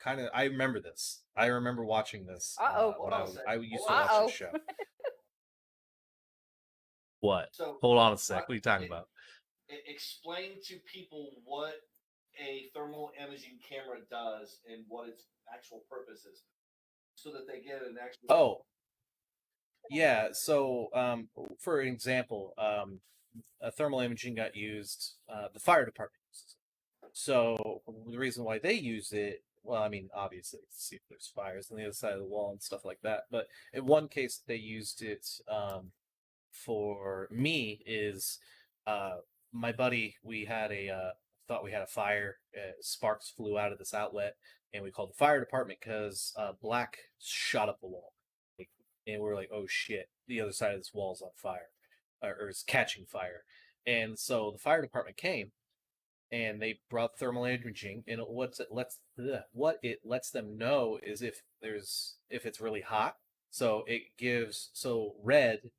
remember this. I remember watching this when I used to watch the show. What? So, Hold on a sec. What are you talking about? Explain to people what a thermal imaging camera does and what its actual purpose is, so that they get an actual. Oh, yeah. So, for example, a thermal imaging got used. The fire department uses it. So the reason why they use it, well, I mean, obviously, to see if there's fires on the other side of the wall and stuff like that. But in one case, they used it for me is my buddy. We had thought we had a fire. Sparks flew out of this outlet, and we called the fire department because black shot up the wall, and we were like, "Oh shit! The other side of this wall is on fire, or is catching fire." And so the fire department came, and they brought thermal imaging, and what it lets them know is if it's really hot. So it gives red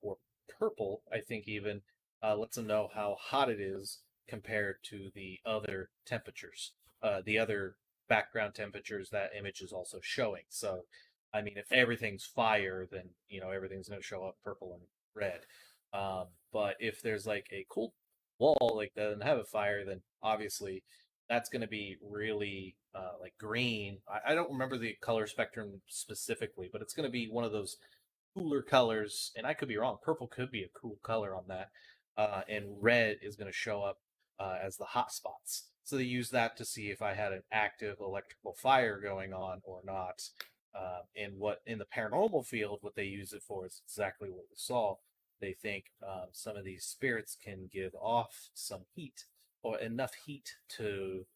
or purple, I think even lets them know how hot it is compared to the other temperatures, the other background temperatures that image is also showing. So, I mean, if everything's fire, then everything's going to show up purple and red. But if there's like a cold wall like that doesn't have a fire, then obviously that's going to be really like green. I don't remember the color spectrum specifically, but it's going to be one of those cooler colors, and I could be wrong. Purple could be a cool color on that, and red is going to show up as the hot spots. So they use that to see if I had an active electrical fire going on or not. And what in the paranormal field, what they use it for is exactly what we saw. They think some of these spirits can give off some heat or enough heat to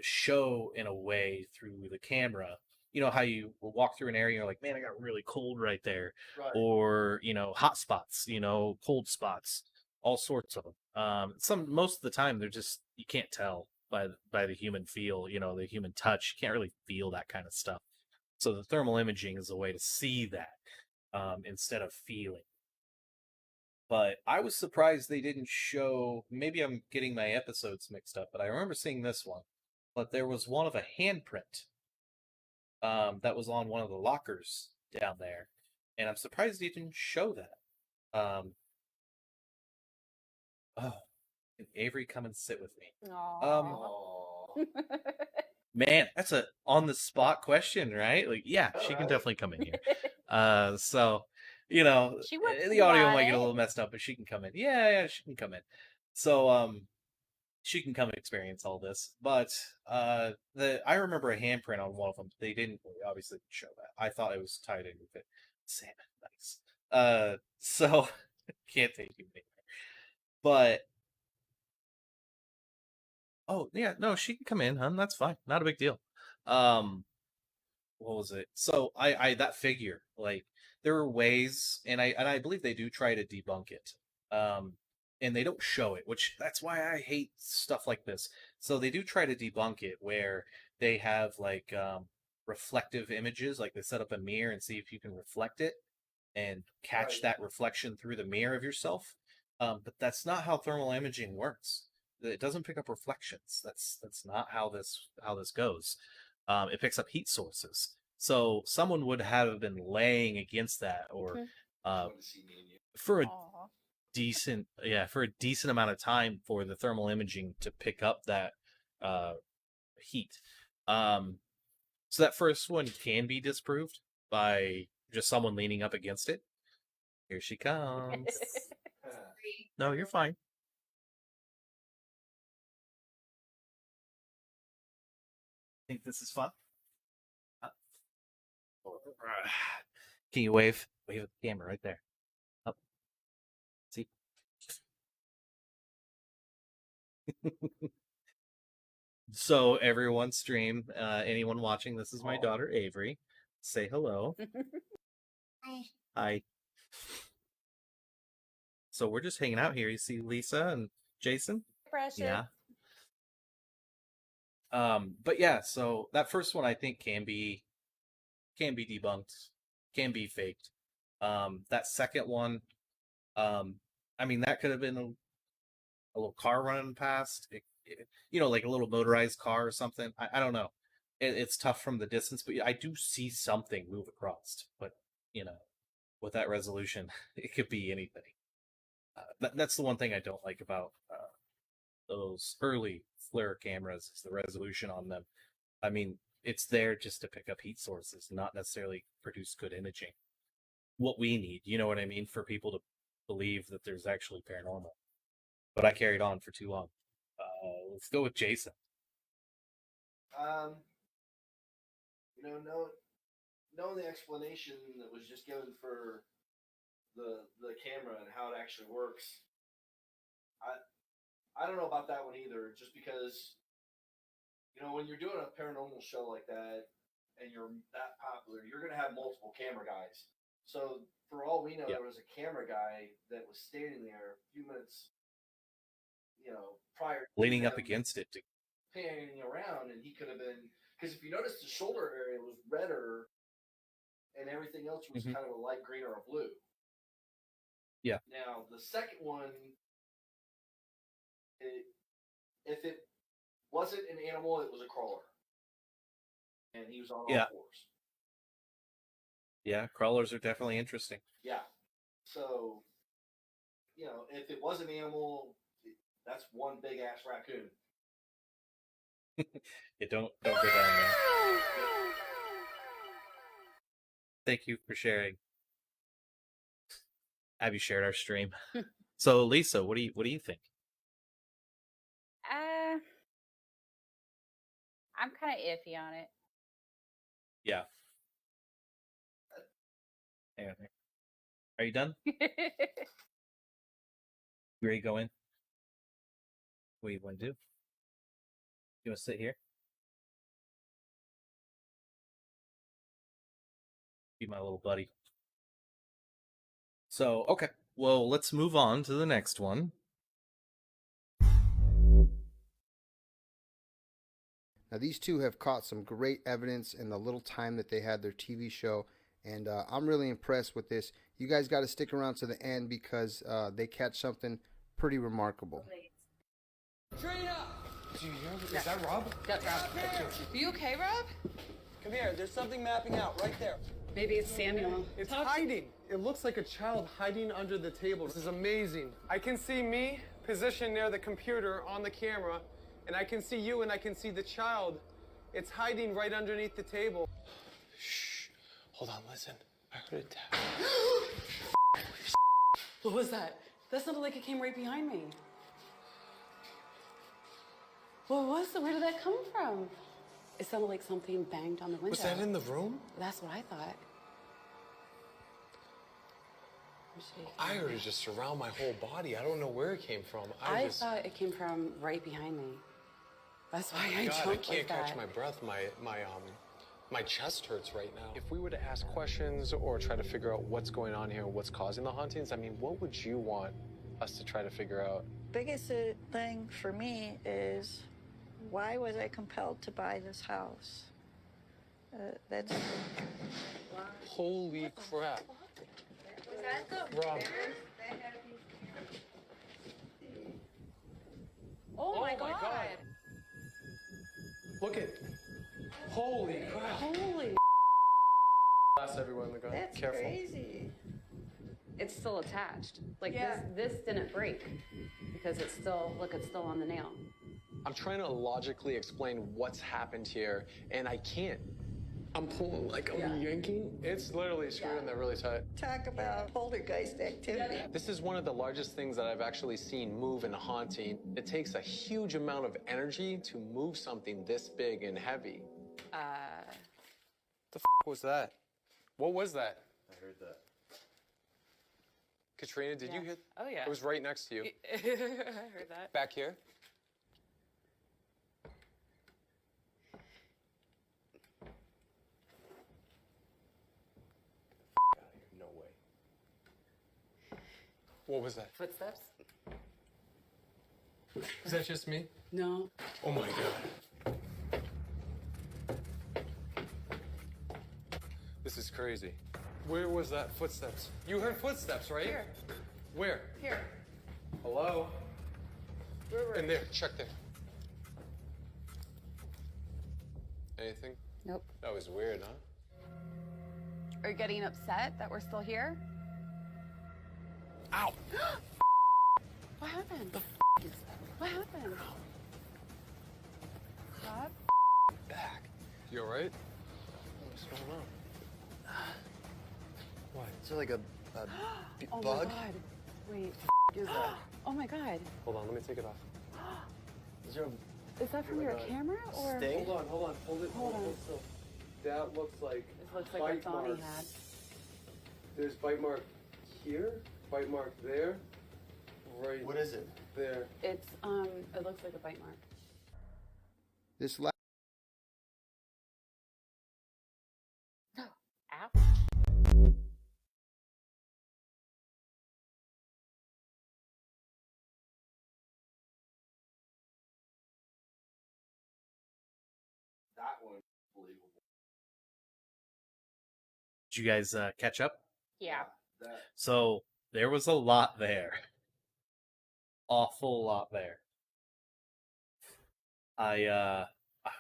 show in a way through the camera. You know how you walk through an area and you're like, man, I got really cold right there. Right. Or, hot spots, cold spots, all sorts of them. Most of the time they're just, you can't tell by the human feel, the human touch. You can't really feel that kind of stuff. So the thermal imaging is a way to see that instead of feeling. But I was surprised they didn't show, maybe I'm getting my episodes mixed up, but I remember seeing this one. But there was one of a handprint that was on one of the lockers down there. And I'm surprised they didn't show that. Can Avery come and sit with me? Man, that's a on the spot question, right? Like, yeah, she can definitely come in here. So, the audio might get a little messed up, but she can come in. Yeah, she can come in. So, she can come and experience all this. But I remember a handprint on one of them. They didn't obviously show that. I thought it was tied in with it. Salmon, nice. So can't take you anywhere. But oh yeah, no, she can come in, hun. That's fine. Not a big deal. What was it? So I that figure, like there are ways, and I believe they do try to debunk it. And they don't show it, which that's why I hate stuff like this. So they do try to debunk it where they have like reflective images, like they set up a mirror and see if you can reflect it and catch that reflection through the mirror of yourself. But that's not how thermal imaging works. It doesn't pick up reflections. That's not how this goes. It picks up heat sources. So someone would have been laying against that, or for a decent amount of time for the thermal imaging to pick up that heat. So that first one can be disproved by just someone leaning up against it. Here she comes. No, you're fine. Think this is fun? Can you wave? Wave at the camera right there. Up. See? So everyone stream, anyone watching, this is my daughter Avery. Say hello. Hi. Hi. So we're just hanging out here. You see Lisa and Jason? Precious. Yeah. But yeah, so that first one I think can be debunked, can be faked. That second one, I mean, that could have been a little car running past, like a little motorized car or something. I don't know. It's tough from the distance, but I do see something move across. But with that resolution, it could be anything. That's the one thing I don't like about those early FLIR cameras is the resolution on them. I mean, it's there just to pick up heat sources, not necessarily produce good imaging. What we need, you know what I mean, for people to believe that there's actually paranormal. But I carried on for too long. Let's go with Jason. Knowing the explanation that was just given for the camera and how it actually works, I don't know about that one either. Just because, when you're doing a paranormal show like that and you're that popular, you're gonna have multiple camera guys. So for all we know, there was a camera guy that was standing there a few minutes, prior to leaning up against it, panning around, and he could have been, because if you notice, the shoulder area was redder, and everything else was kind of a light green or a blue. Yeah. Now the second one, if it wasn't an animal, it was a crawler, and he was on all fours. Yeah, crawlers are definitely interesting. Yeah. So, if it was an animal, that's one big ass raccoon. Yeah, don't go down there. Thank you for sharing. Have you shared our stream? So, Lisa, what do you think? I'm kind of iffy on it. Yeah. Hang on. Are you done? You ready to go in? What do you want to do? You want to sit here? Be my little buddy. So, okay. Well, let's move on to the next one. Now, these two have caught some great evidence in the little time that they had their TV show, and I'm really impressed with this. You guys got to stick around to the end because they catch something pretty remarkable. Trina! Do you hear? Is that Rob? That's Rob. Are you okay, Rob? Come here. There's something mapping out right there. Maybe it's Samuel. It's hiding. It looks like a child hiding under the table. This is amazing. I can see me positioned near the computer on the camera, and I can see you, and I can see the child. It's hiding right underneath the table. Shh. Hold on, listen. I heard a tap. What was that? That sounded like it came right behind me. What was it? Where did that come from? It sounded like something banged on the window. Was that in the room? That's what I thought. I heard it just surround my whole body. I don't know where it came from. I thought it came from right behind me. That's why I jumped I like can't that. catch my breath. My chest hurts right now. If we were to ask questions or try to figure out what's going on here, what's causing the hauntings, I mean, what would you want us to try to figure out? Biggest thing for me is, why was I compelled to buy this house? That's... Holy crap. Rob. Oh my God. Look at. Holy crap. Holy. Glass everywhere in the gun. That's Careful. crazy. It's still attached. Like this didn't break because it's still, look, it's still on the nail. I'm trying to logically explain what's happened here, and I can't. I'm pulling, I'm yanking. It's literally screwed in there really tight. Talk about poltergeist activity. This is one of the largest things that I've actually seen move in a haunting. It takes a huge amount of energy to move something this big and heavy. The f was that? What was that? I heard that. Katrina, did you hear? Oh, yeah. It was right next to you. I heard that. Back here? What was that? Footsteps? Is that just me? No. Oh my god. This is crazy. Where was that footsteps? You heard footsteps, right? Here. Where? Here. Hello? Where? In there. Check there. Anything? Nope. That was weird, huh? Are you getting upset that we're still here? Ow! What happened? What happened? What? Back. You alright? What's going on? What? Is there like a Oh bug? my god. Wait. Is that? Oh my god. Hold on, let me take it off. Is there a Is that from your camera or? sting? Hold on. Hold it. Hold on. still. That looks like This looks like what Tommy had. There's bite mark here, bite mark there, right What is it? there. It's it looks like a bite mark. This Ow. That one, believable. Did you guys catch up? Yeah. That So there was a lot there. Awful lot there.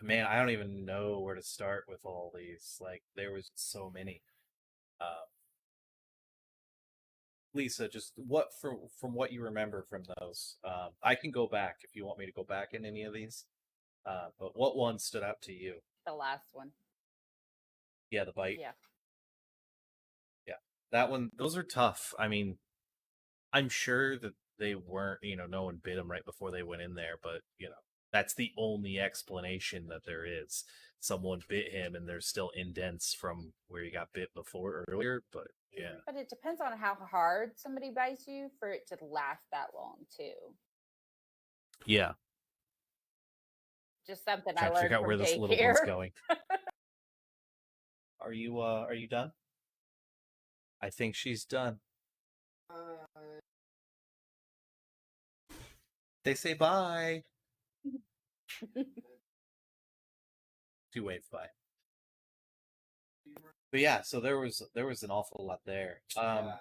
Man, I don't even know where to start with all these. Like, there was so many. Lisa, just from what you remember from those. I can go back if you want me to go back in any of these. But what one stood out to you? The last one. Yeah, the bite. Yeah. Yeah, that one. Those are tough. I mean, I'm sure that they weren't. No one bit them right before they went in there, but that's the only explanation that there is. Someone bit him, and there's still indents from where he got bit before earlier. But yeah, But it depends on how hard somebody bites you for it to last that long too. yeah. Just something I Trying to learned figure out from where this little daycare. one's going. Are you done? I think she's done. They say bye. To wave bye. But yeah, so there was an awful lot there. yeah.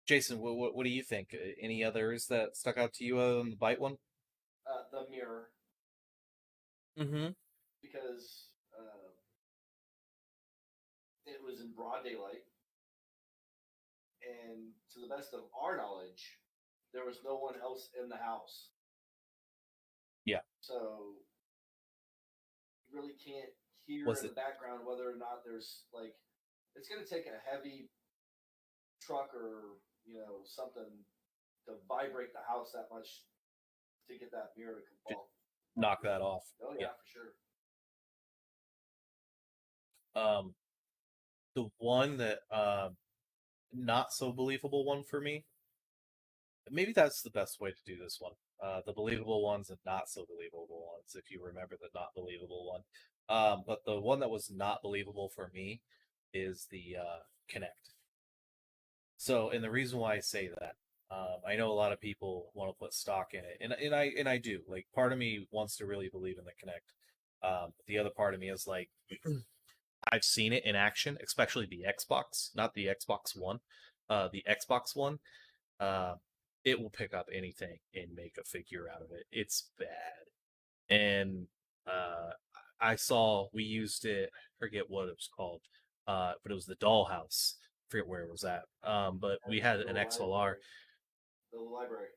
Jason, what do you think? Any others that stuck out to you other than the bite one? The mirror, Mm-hmm. because it was in broad daylight, and to the best of our knowledge, there was no one else in the house. Yeah. So you really can't hear Was in it- the background whether or not there's it's going to take a heavy truck or something to vibrate the house that much to get that mirror to come off. Knock that off. Oh yeah, for sure. The one that not so believable one for me. Maybe that's the best way to do this one. The believable ones and not so believable ones, if you remember the not believable one. But the one that was not believable for me is the Connect. So, and the reason why I say that, I know a lot of people want to put stock in it, and I do. Like, part of me wants to really believe in the Connect. But the other part of me is like, I've seen it in action, especially the Xbox, not the Xbox One, the Xbox One. It will pick up anything and make a figure out of it. It's bad. And we used it, I forget what it was called, but it was the Dollhouse. I forget where it was at. But we had an XLR. The library.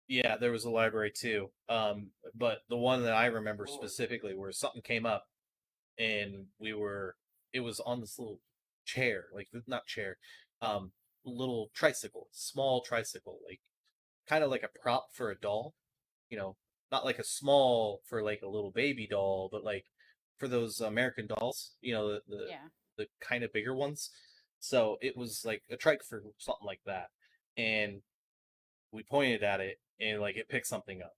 Yeah, there was a library too. But the one that I remember specifically where something came up and it was on this little chair, like not chair, little tricycle, small tricycle, like kind of like a prop for a doll, not like a small for like a little baby doll, but like for those American dolls, the kind of bigger ones. So it was like a trike for something like that. And we pointed at it and like it picked something up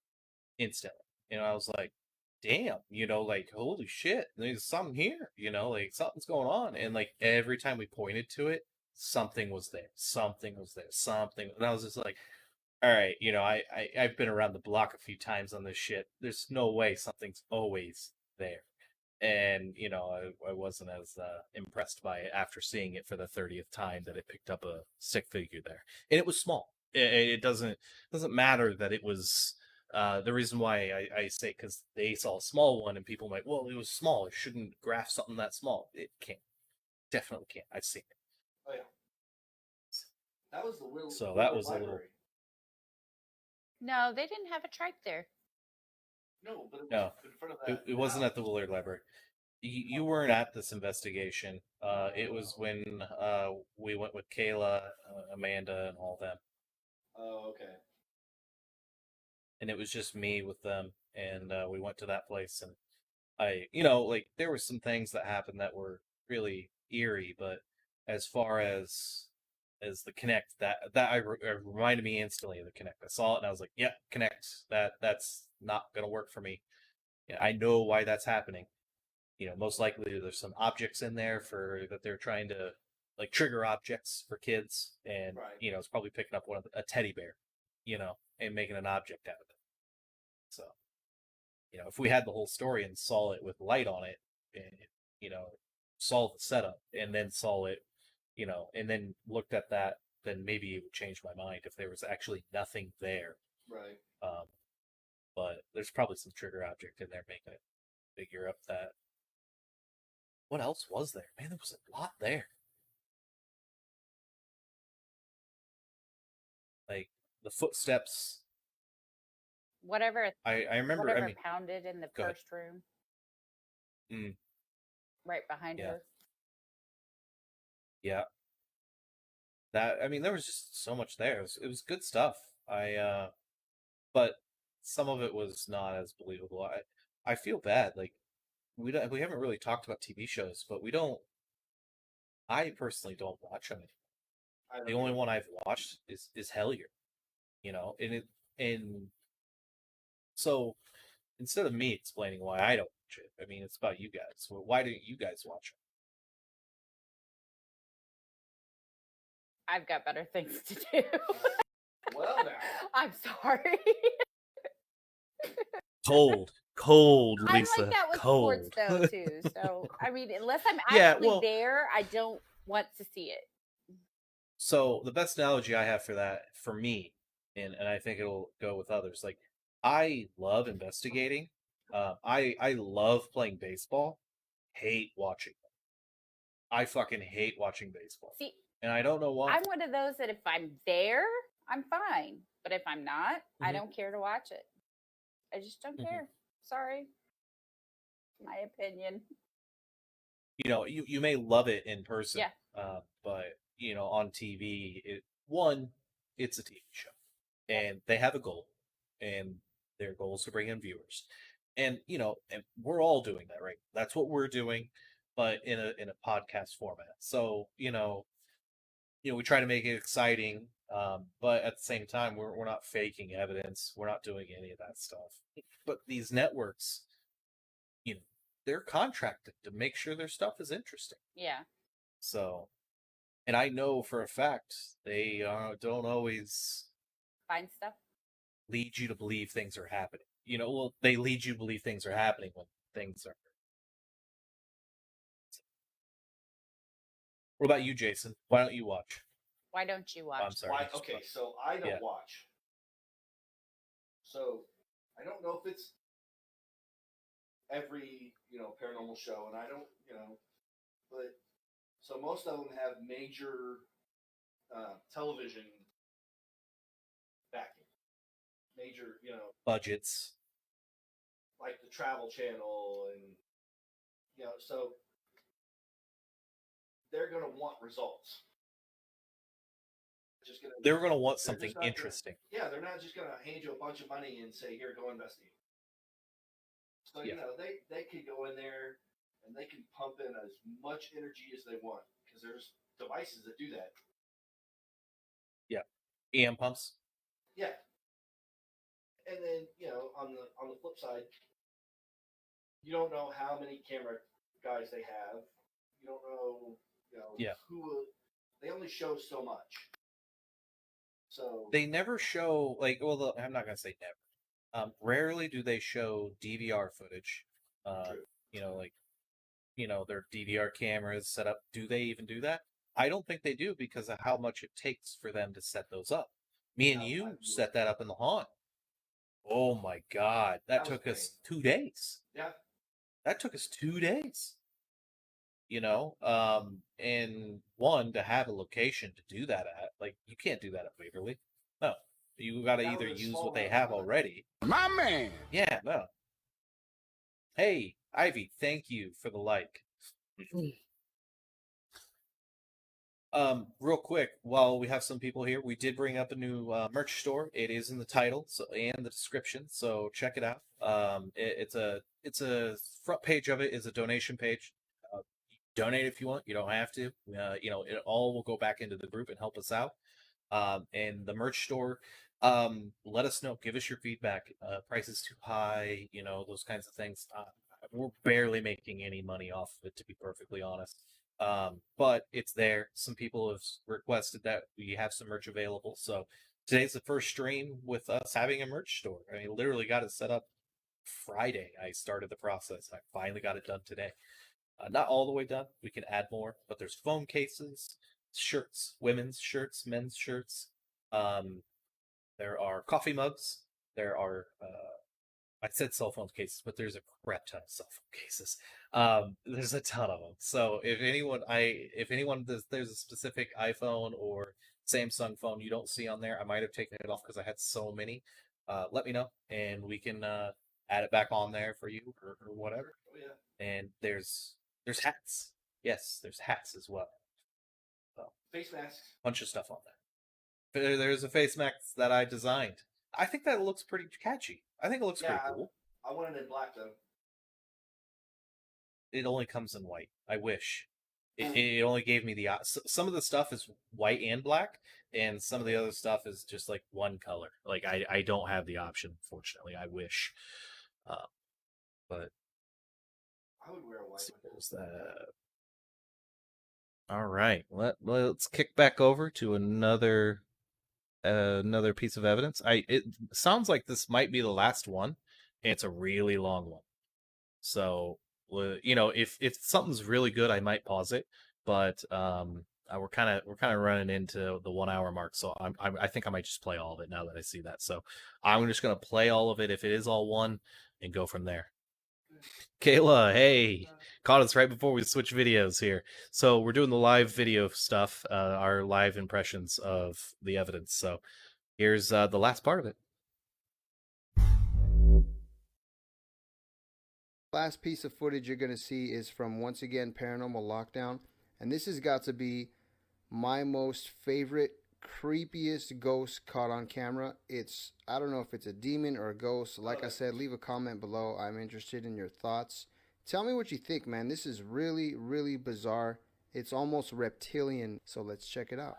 instantly. And I was like, damn, like, holy shit, there's something here, like something's going on. And like every time we pointed to it, something was there. Something was there. Something. And I was just like, all right, I've been around the block a few times on this shit. There's no way something's always there. And, I wasn't as impressed by it after seeing it for the 30th time that it picked up a stick figure there. And it was small. It doesn't matter that it was. The reason why I say, because they saw a small one and people might, well, it was small. It shouldn't graph something that small. It can't. Definitely can't. I've seen it. Oh, yeah. That was the Will. So that was library. a little. No, they didn't have a tripe there. No, but it was No, in front of that. it wasn't at the Willard Library. You weren't at this investigation. It was when we went with Kayla, Amanda, and all them. Oh, okay. And it was just me with them, and we went to that place, and there were some things that happened that were really eerie, but as far as the Connect, it reminded me instantly of the Connect. I saw it and I was like, "Yep, Connect. That's not gonna work for me. Yeah, I know why that's happening. Most likely there's some objects in there that they're trying to trigger objects for kids, and Right. It's probably picking up a teddy bear, and making an object out of it. So, if we had the whole story and saw it with light on it, and saw the setup and then saw it, and then looked at that, then maybe it would change my mind if there was actually nothing there. Right. But there's probably some trigger object in there making it figure up that. What else was there? Man, there was a lot there. Like the footsteps. Whatever. I remember. Whatever pounded in the go ahead. first room, Mm, right behind Yeah. her. yeah. There was just so much there. It was good stuff. But some of it was not as believable. I feel bad. Like we haven't really talked about TV shows, but we don't. I personally don't watch them. The only one I've watched is Hellier, and so instead of me explaining why I don't watch it, it's about you guys. Well, why don't you guys watch it? I've got better things to do. Well, now. I'm sorry. Cold, Lisa. I'm like that with cold. sports though too. So unless I'm Yeah, actually well- there, I don't want to see it. So the best analogy I have for that, for me, and I think it'll go with others. Like, I love investigating. I love playing baseball. Hate watching. I fucking hate watching baseball. See, and I don't know why. I'm one of those that if I'm there, I'm fine. But if I'm not, I don't care to watch it. I just don't care. Sorry. My opinion. You may love it in person. Yeah. But on TV, it's a TV show, and they have a goal, and their goal is to bring in viewers, and and we're all doing that, right? That's what we're doing, but in a podcast format. So we try to make it exciting, but at the same time, we're not faking evidence. We're not doing any of that stuff. But these networks, they're contracted to make sure their stuff is interesting. Yeah. So, and I know for a fact they don't always Find stuff. lead you to believe things are happening. They lead you to believe things are happening when things are. What about you, Jason? Why don't you watch? Why don't you watch? I'm sorry. Okay, so I don't Yeah. watch. So I don't know if it's every paranormal show, and I don't but so most of them have major television backing, major Budgets. like the Travel Channel, and so they're gonna want results. They're gonna want they're something just not gonna- interesting. Yeah, they're not just gonna hand you a bunch of money and say, "Here, go investigate." So Yeah. they could go in there and they can pump in as much energy as they want because there's devices that do that. Yeah. EM pumps. Yeah. And then on the flip side, you don't know how many camera guys they have. You don't know Yeah. who they only show so much. So They never show like. Well, I'm not gonna say never. Rarely do they show DVR footage. You know, like their DVR cameras set up. Do they even do that? I don't think they do because of how much it takes for them to set those up. Me and you set that up in the haunt. Oh my God, that took us 2 days. Yeah, that took us 2 days. And one to have a location to do that at, like you can't do that at Waverly. No, you got to either use what they have already. My man. Yeah, no. Hey, Ivy, thank you for the like. Real quick, while we have some people here, we did bring up a new merch store. It is in the title and the description, so check it out. It's a front page of it is a donation page. Donate if you want. You don't have to. It all will go back into the group and help us out. And the merch store, let us know. Give us your feedback. Price is too high. Those kinds of things. We're barely making any money off of it, to be perfectly honest. But it's there. Some people have requested that we have some merch available. So today's the first stream with us having a merch store. I mean, literally got it set up Friday. I started the process. I finally got it done today. Not all the way done. We can add more, but there's phone cases, shirts, women's shirts, men's shirts. There are coffee mugs. There are, I said cell phone cases, but there's a crap ton of cell phone cases. There's a ton of them. So if anyone there's a specific iPhone or Samsung phone you don't see on there, I might have taken it off because I had so many. Let me know, and we can add it back on there for you or whatever. Oh, yeah. And there's hats. Yes, there's hats as well. So, face masks. Bunch of stuff on there. There's a face mask that I designed. I think that looks pretty catchy. I think it looks pretty cool. I want it in black though. It only comes in white. I wish. It only gave me the some of the stuff is white and black, and some of the other stuff is just like one color. Like I don't have the option, unfortunately. I wish, but I would wear a white one. there's that. All right, let's kick back over to another piece of evidence. It sounds like this might be the last one, and it's a really long one. So if something's really good, I might pause it, but we're kind of running into the 1 hour mark, so I think I might just play all of it now that I see that. So I'm just gonna play all of it if it is all one, and go from there. Kayla, hey, caught us right before we switch videos here. So we're doing the live video stuff, our live impressions of the evidence. So here's the last part of it. Last piece of footage you're going to see is from, once again, Paranormal Lockdown. And this has got to be my most favorite, creepiest ghost caught on camera. I don't know if it's a demon or a ghost. Like I said, leave a comment below. I'm interested in your thoughts. Tell me what you think, man. This is really, really bizarre. It's almost reptilian. So let's check it out.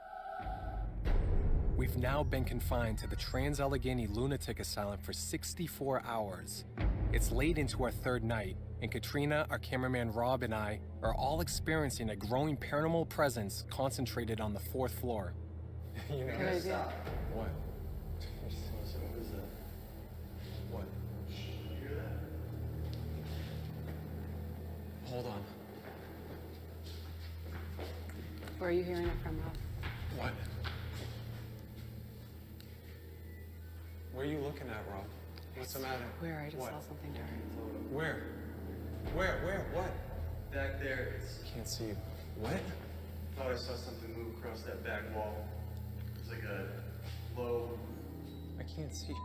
We've now been confined to the Trans-Allegheny Lunatic Asylum for 64 hours. It's late into our third night, and Katrina, our cameraman Rob, and I are all experiencing a growing paranormal presence concentrated on the 4th floor. You know, Good idea. What? What? Hold on. Where are you hearing it from, Rob? What? Where are you looking at, Rob? What's the matter? Where? I just What? saw something dark. Where? Where? What? Back there, Can't see you. What? thought I saw something move across that back wall. It's like a low I can't see.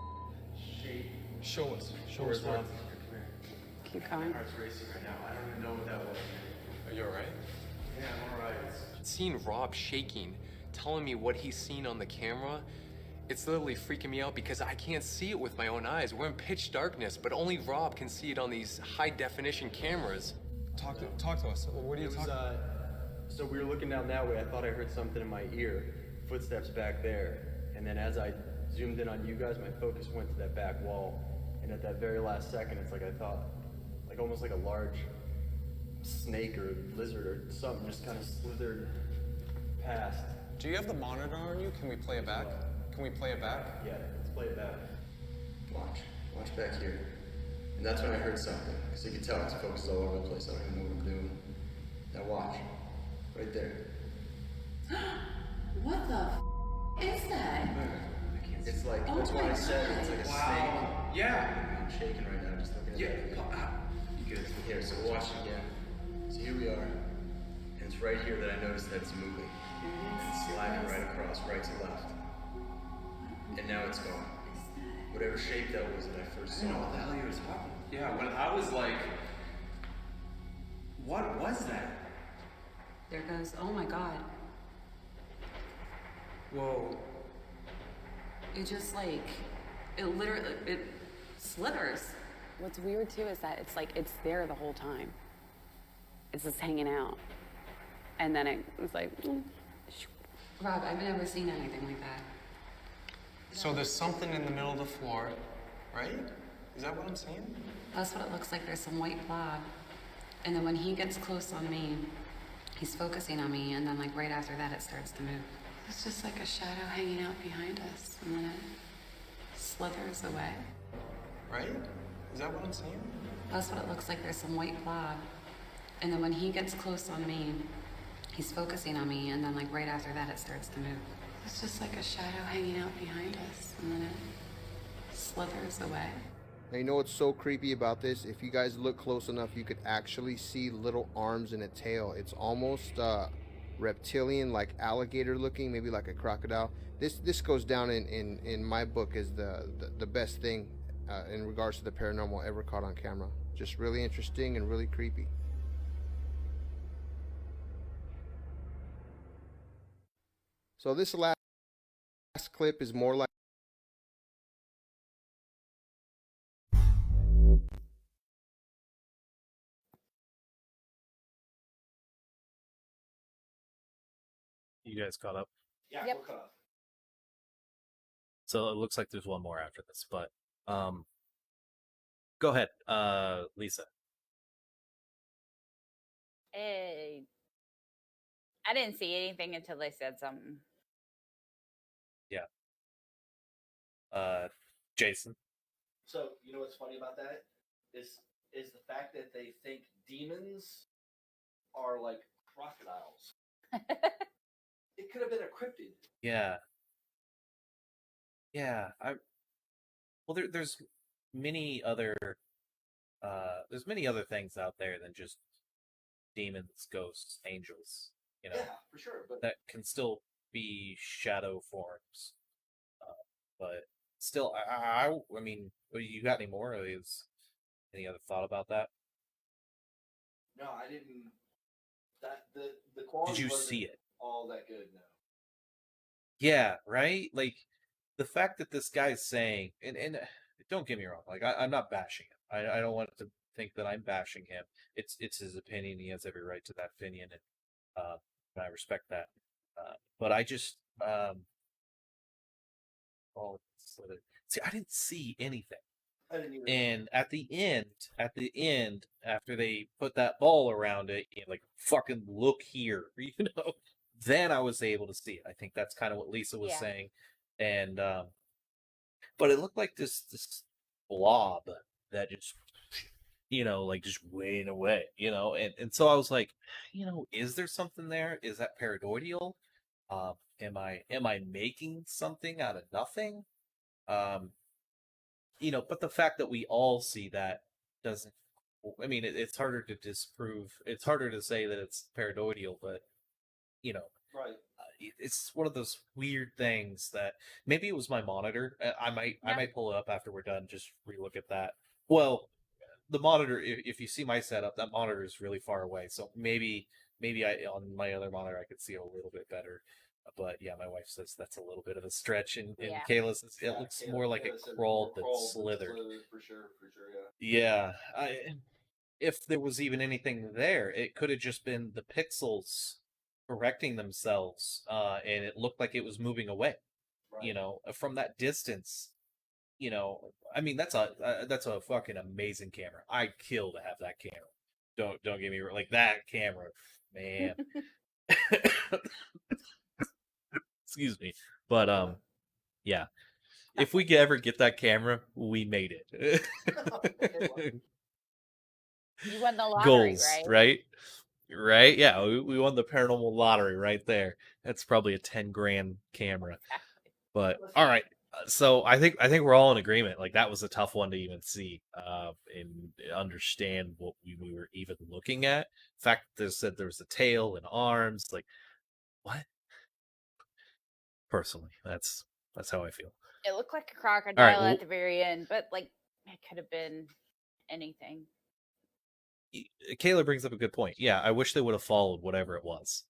shape. Show us. Show us where. Come here. Keep My going. heart's racing right now. I don't even know what that was. Are you alright? Yeah, I'm alright. Seeing Rob shaking, telling me what he's seen on the camera, it's literally freaking me out because I can't see it with my own eyes. We're in pitch darkness, but only Rob can see it on these high definition cameras. Talk to us. What are you talking about? So we were looking down that way. I thought I heard something in my ear. Footsteps back there. And then as I zoomed in on you guys, my focus went to that back wall. And at that very last second, it's like I thought, like almost like a large snake or lizard or something just kind of slithered past. Do you have the monitor on you? Can we play it back? Can we play it back? Yeah, let's play it back. Watch. Watch back here. And that's when I heard something. Because you can tell it's focused all over the place. I don't even know what I'm doing. Now watch. Right there. What the is that? It's like, Oh that's why my I said God. it's like a Wow. snake. Yeah. I'm shaking right now just looking at it. Because here, so we'll watch it again. So here we are. And it's right here that I noticed that it's moving. And it's sliding right across, right to left. And now it's gone. Whatever shape that was that I first saw. I don't know what the hell you were talking. Yeah, when I was like, what was that? There goes, oh my God. Whoa. It just like, it literally, it slithers. What's weird too is that it's like, it's there the whole time. It's just hanging out. And then it was like, Rob, I've never seen anything like that. So there's something in the middle of the floor, right? Is that what I'm seeing? That's what it looks like. There's some white blob. And then when he gets close on me, he's focusing on me. And then like right after that, it starts to move. It's just like a shadow hanging out behind us. And then it slithers away. Right? Is that what I'm seeing? That's what it looks like. There's some white blob. And then when he gets close on me, he's focusing on me. And then like right after that, it starts to move. It's just like a shadow hanging out behind us. And then it slithers away. Now, you know what's so creepy about this? If you guys look close enough, you could actually see little arms and a tail. It's almost reptilian, like alligator looking, maybe like a crocodile. This goes down in my book as the best thing in regards to the paranormal ever caught on camera. Just really interesting and really creepy. So this last clip is more like You guys caught up? Yeah, Yep. we're cut off. So it looks like there's one more after this, but go ahead, Lisa. Hey, I didn't see anything until they said something. Yeah. Jason. So you know what's funny about that is the fact that they think demons are like crocodiles. It could have been a cryptid. Yeah. Yeah. Well, there's many other things out there than just demons, ghosts, angels. You know, Yeah, for sure. But that can still be shadow forms. But still, I mean, you got any more? Or is any other thought about that? no, I didn't. That the quality Did you wasn't see it? all that good. No. Yeah, right? Like the fact that this guy's saying, and don't get me wrong, like I'm not bashing him. I don't want to think that I'm bashing him. It's his opinion. He has every right to that opinion, and I respect that. But I just see, I didn't see anything. I didn't either. And at the end, after they put that ball around it, you know, like fucking look here, you know, then I was able to see it. I think that's kind of what Lisa was Yeah. saying, and but it looked like this blob that just, you know, like just went away, you know, and so I was like, you know, is there something there? Is that pareidoidal? Am I making something out of nothing? You know, but the fact that we all see that doesn't, I mean, it's harder to disprove. It's harder to say that it's pareidoidal, but, you know, Right. it's one of those weird things that maybe it was my monitor. I might pull it up after we're done, just relook at that. Well, the monitor, if you see my setup, that monitor is really far away. So maybe I on my other monitor I could see it a little bit better. But yeah, my wife says that's a little bit of a stretch, and Yeah. Kayla says it looks more like it crawled than slithered. For sure, yeah. Yeah, if there was even anything there, it could have just been the pixels correcting themselves, and it looked like it was moving away. Right. You know, from that distance. You know, I mean, that's a fucking amazing camera. I'd kill to have that camera. Don't get me wrong, like that camera, man. Excuse me. But yeah. If we ever get that camera, we made it. You won the lottery, Goals, right? Right? Yeah, we won the paranormal lottery right there. That's probably a 10 grand camera. But all right. So I think we're all in agreement. Like that was a tough one to even see and understand what we were even looking at. In fact, they said there was a tail and arms. Like what? Personally, that's how I feel. It looked like a All right. crocodile Well, at the very end, but like it could have been anything. Kayla brings up a good point. Yeah, I wish they would have followed whatever it was.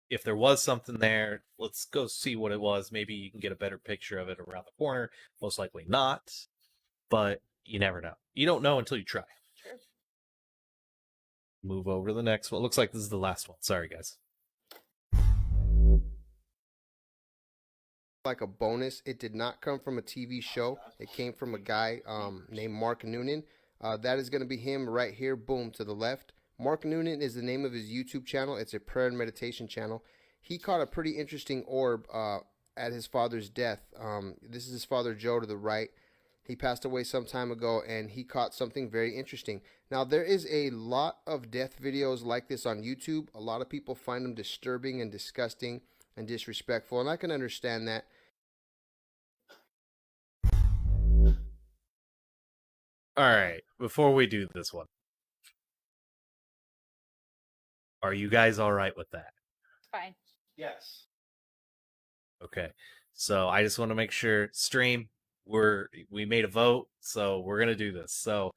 If there was something there, let's go see what it was. Maybe you can get a better picture of it around the corner. Most likely not, but you never know. You don't know until you try. True. Move over to the next one. Looks like this is the last one. Sorry, guys. Like a bonus, it did not come from a TV show. It came from a guy named Mark Noonan. That is going to be him right here. Boom, to the left. Mark Noonan is the name of his YouTube channel. It's a prayer and meditation channel. He caught a pretty interesting orb at his father's death. This is his father Joe to the right. He passed away some time ago, and he caught something very interesting. Now, there is a lot of death videos like this on YouTube. A lot of people find them disturbing and disgusting and disrespectful, and I can understand that. All right, before we do this one, are you guys all right with that? Fine. Yes. Okay. So I just want to make sure stream we made a vote, so we're gonna do this. So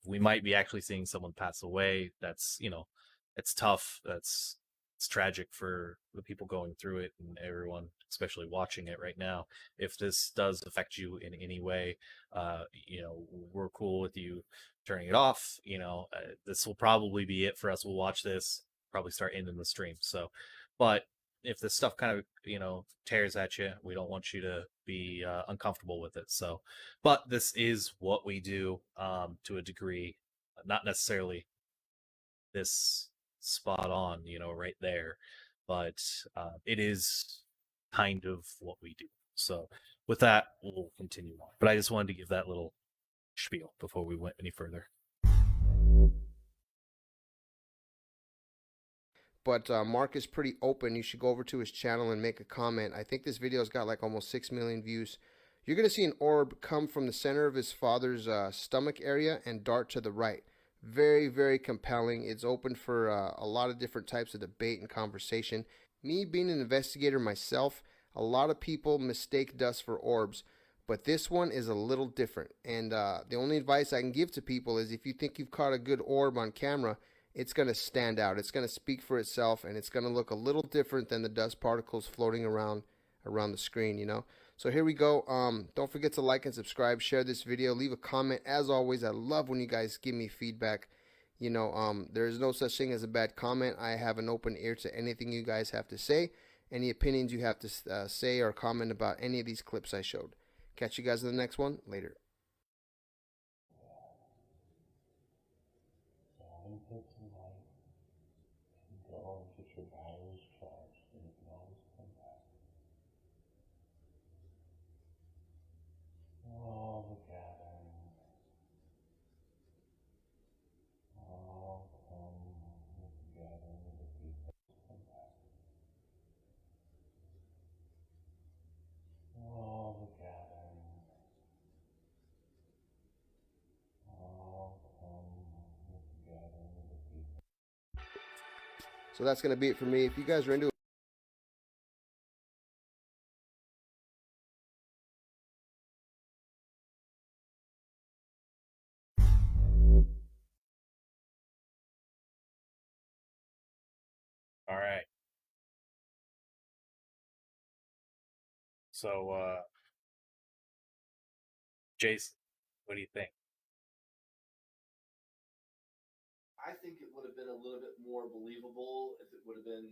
we might be actually seeing someone pass away. That's it's tough. It's tragic for the people going through it and everyone, especially watching it right now. If this does affect you in any way, we're cool with you turning it off. This will probably be it for us. We'll watch this, probably start ending the stream. So, but if this stuff kind of tears at you, we don't want you to be uncomfortable with it. So, but this is what we do to a degree, not necessarily this spot on, right there, but it is kind of what we do. So with that, we'll continue on. But I just wanted to give that little spiel before we went any further. But Mark is pretty open. You should go over to his channel and make a comment. I think this video's got like almost 6 million views. You're going to see an orb come from the center of his father's stomach area and dart to the right. Very, very compelling. It's open for a lot of different types of debate and conversation. Me being an investigator myself, a lot of people mistake dust for orbs, but this one is a little different. And the only advice I can give to people is if you think you've caught a good orb on camera, it's going to stand out. It's going to speak for itself, and it's going to look a little different than the dust particles floating around the screen, So here we go. Don't forget to like and subscribe, share this video, leave a comment. As always, I love when you guys give me feedback. There is no such thing as a bad comment. I have an open ear to anything you guys have to say, any opinions you have to say or comment about any of these clips I showed. Catch you guys in the next one. Later. So that's going to be it for me. If you guys are into it, All right. So, Jason, what do you think? I think it would have been a little bit more believable if it would have been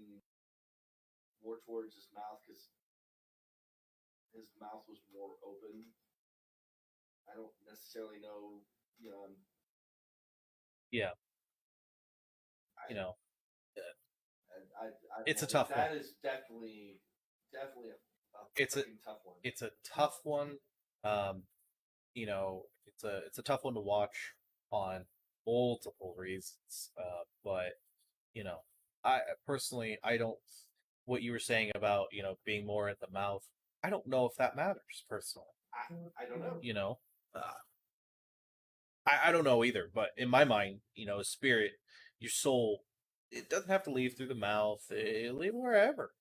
more towards his mouth, because his mouth was more open. I don't necessarily know, Yeah. I It's a tough one. That is definitely definitely It's a freaking tough one. it's a tough one. You know, it's a tough one to watch on multiple reasons. But you know, I personally I don't. What you were saying about being more at the mouth, I don't know if that matters personally. I don't know. Uh, I don't know either. But in my mind, spirit, your soul, it doesn't have to leave through the mouth. It leave wherever.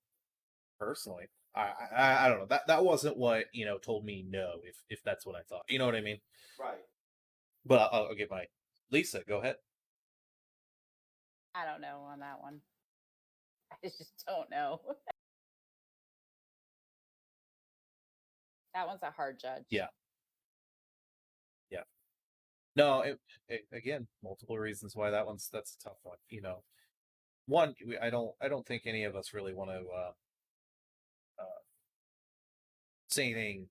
Personally, I don't know. That wasn't what told me no. If that's what I thought, you know what I mean. Right. But I'll get my Lisa. Go ahead. I don't know on that one. I just don't know. That one's a hard judge. Yeah. Yeah. No, again, multiple reasons why that's a tough one. One, I don't think any of us really want to say anything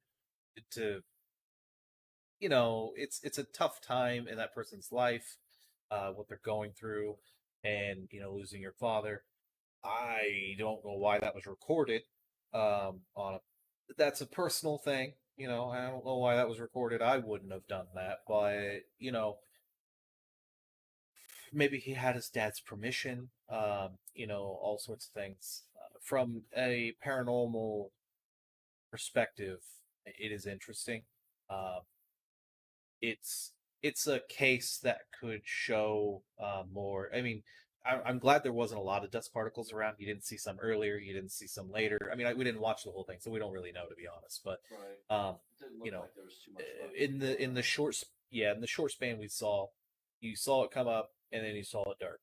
to it's a tough time in that person's life, what they're going through, and losing your father. I don't know why that was recorded. On a That's a personal thing. I don't know why that was recorded. I wouldn't have done that, but maybe he had his dad's permission. All sorts of things. From a paranormal perspective, it is interesting. Um, it's a case that could show more. I mean, I'm glad there wasn't a lot of dust particles around. You didn't see some earlier. You didn't see some later. I mean, we didn't watch the whole thing, so we don't really know, to be honest. But right. It didn't look like there was too much left. in the short span we saw, you saw it come up and then you saw it dart.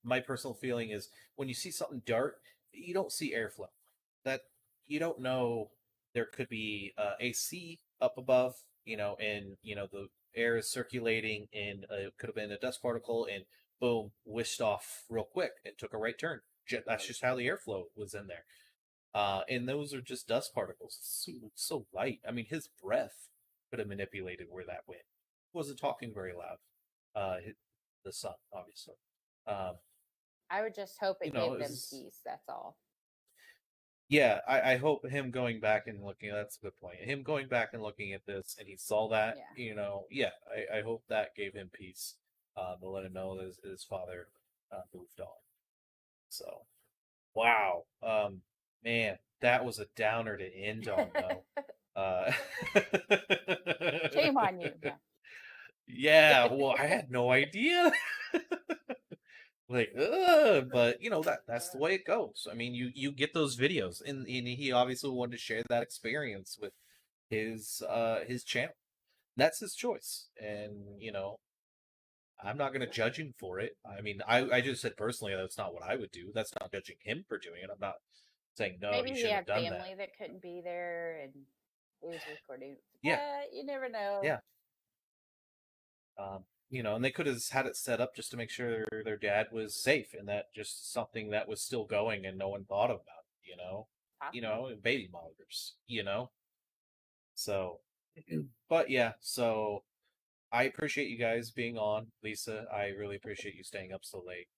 My personal feeling is when you see something dart, you don't see airflow. That you don't know there could be AC up above, and the air is circulating, and it could have been a dust particle, and boom, whisked off real quick and took a right turn. That's just how the airflow was in there. And those are just dust particles. So light. I mean, his breath could have manipulated where that went. He wasn't talking very loud. The son, obviously. I would just hope it gave them it's- peace. That's all. Yeah, I hope him going back and looking. That's a good point. Him going back and looking at this, and he saw that. Yeah. I hope that gave him peace. To let him know that his father moved on. So, wow, man, that was a downer to end on, though. Shame on you. Yeah. Yeah, well, I had no idea. Like, but that's the way it goes. I mean, you get those videos, and he obviously wanted to share that experience with his channel. That's his choice, and I'm not going to judge him for it. I mean, I just said personally that's not what I would do. That's not judging him for doing it. I'm not saying no. Maybe he he shouldn't had have done family that couldn't be there, and he was recording. Yeah. You never know. Yeah. And they could have had it set up just to make sure their dad was safe, and that just something that was still going and no one thought about it, baby monitors. So, but yeah, so I appreciate you guys being on, Lisa. I really appreciate you staying up so late.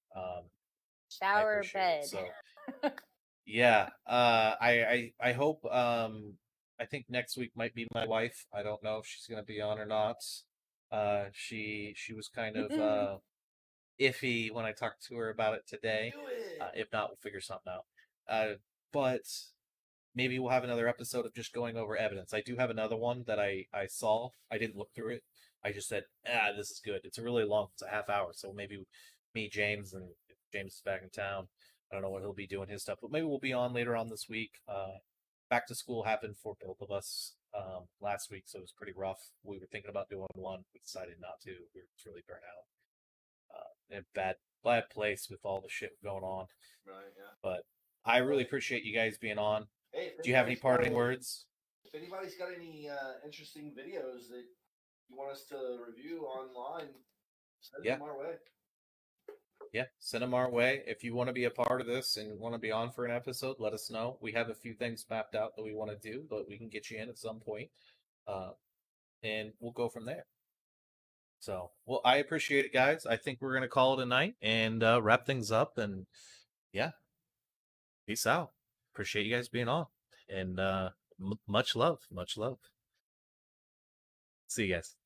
Shower, bed. So, yeah, I hope. I think next week might be my wife. I don't know if she's gonna be on or not. She was kind of iffy when I talked to her about it today. If not, we'll figure something out. But maybe we'll have another episode of just going over evidence. I do have another one that I saw. I didn't look through it. I just said, this is good. It's a really long. It's a half hour. So maybe me, James, and if James is back in town, I don't know what he'll be doing his stuff, but maybe we'll be on later on this week. Back to school happened for both of us last week, so it was pretty rough. We were thinking about doing one. We decided not to. We were really burnt out. In a bad place with all the shit going on. Right, yeah. But I really appreciate you guys being on. Hey, do you have any parting words? If anybody's got any interesting videos that you want us to review online, send them our way. Yeah, send them our way. If you want to be a part of this and want to be on for an episode, let us know. We have a few things mapped out that we want to do, but we can get you in at some point. And we'll go from there. So, well, I appreciate it, guys. I think we're going to call it a night and wrap things up. And yeah. Peace out. Appreciate you guys being on. And much love. Much love. See you guys.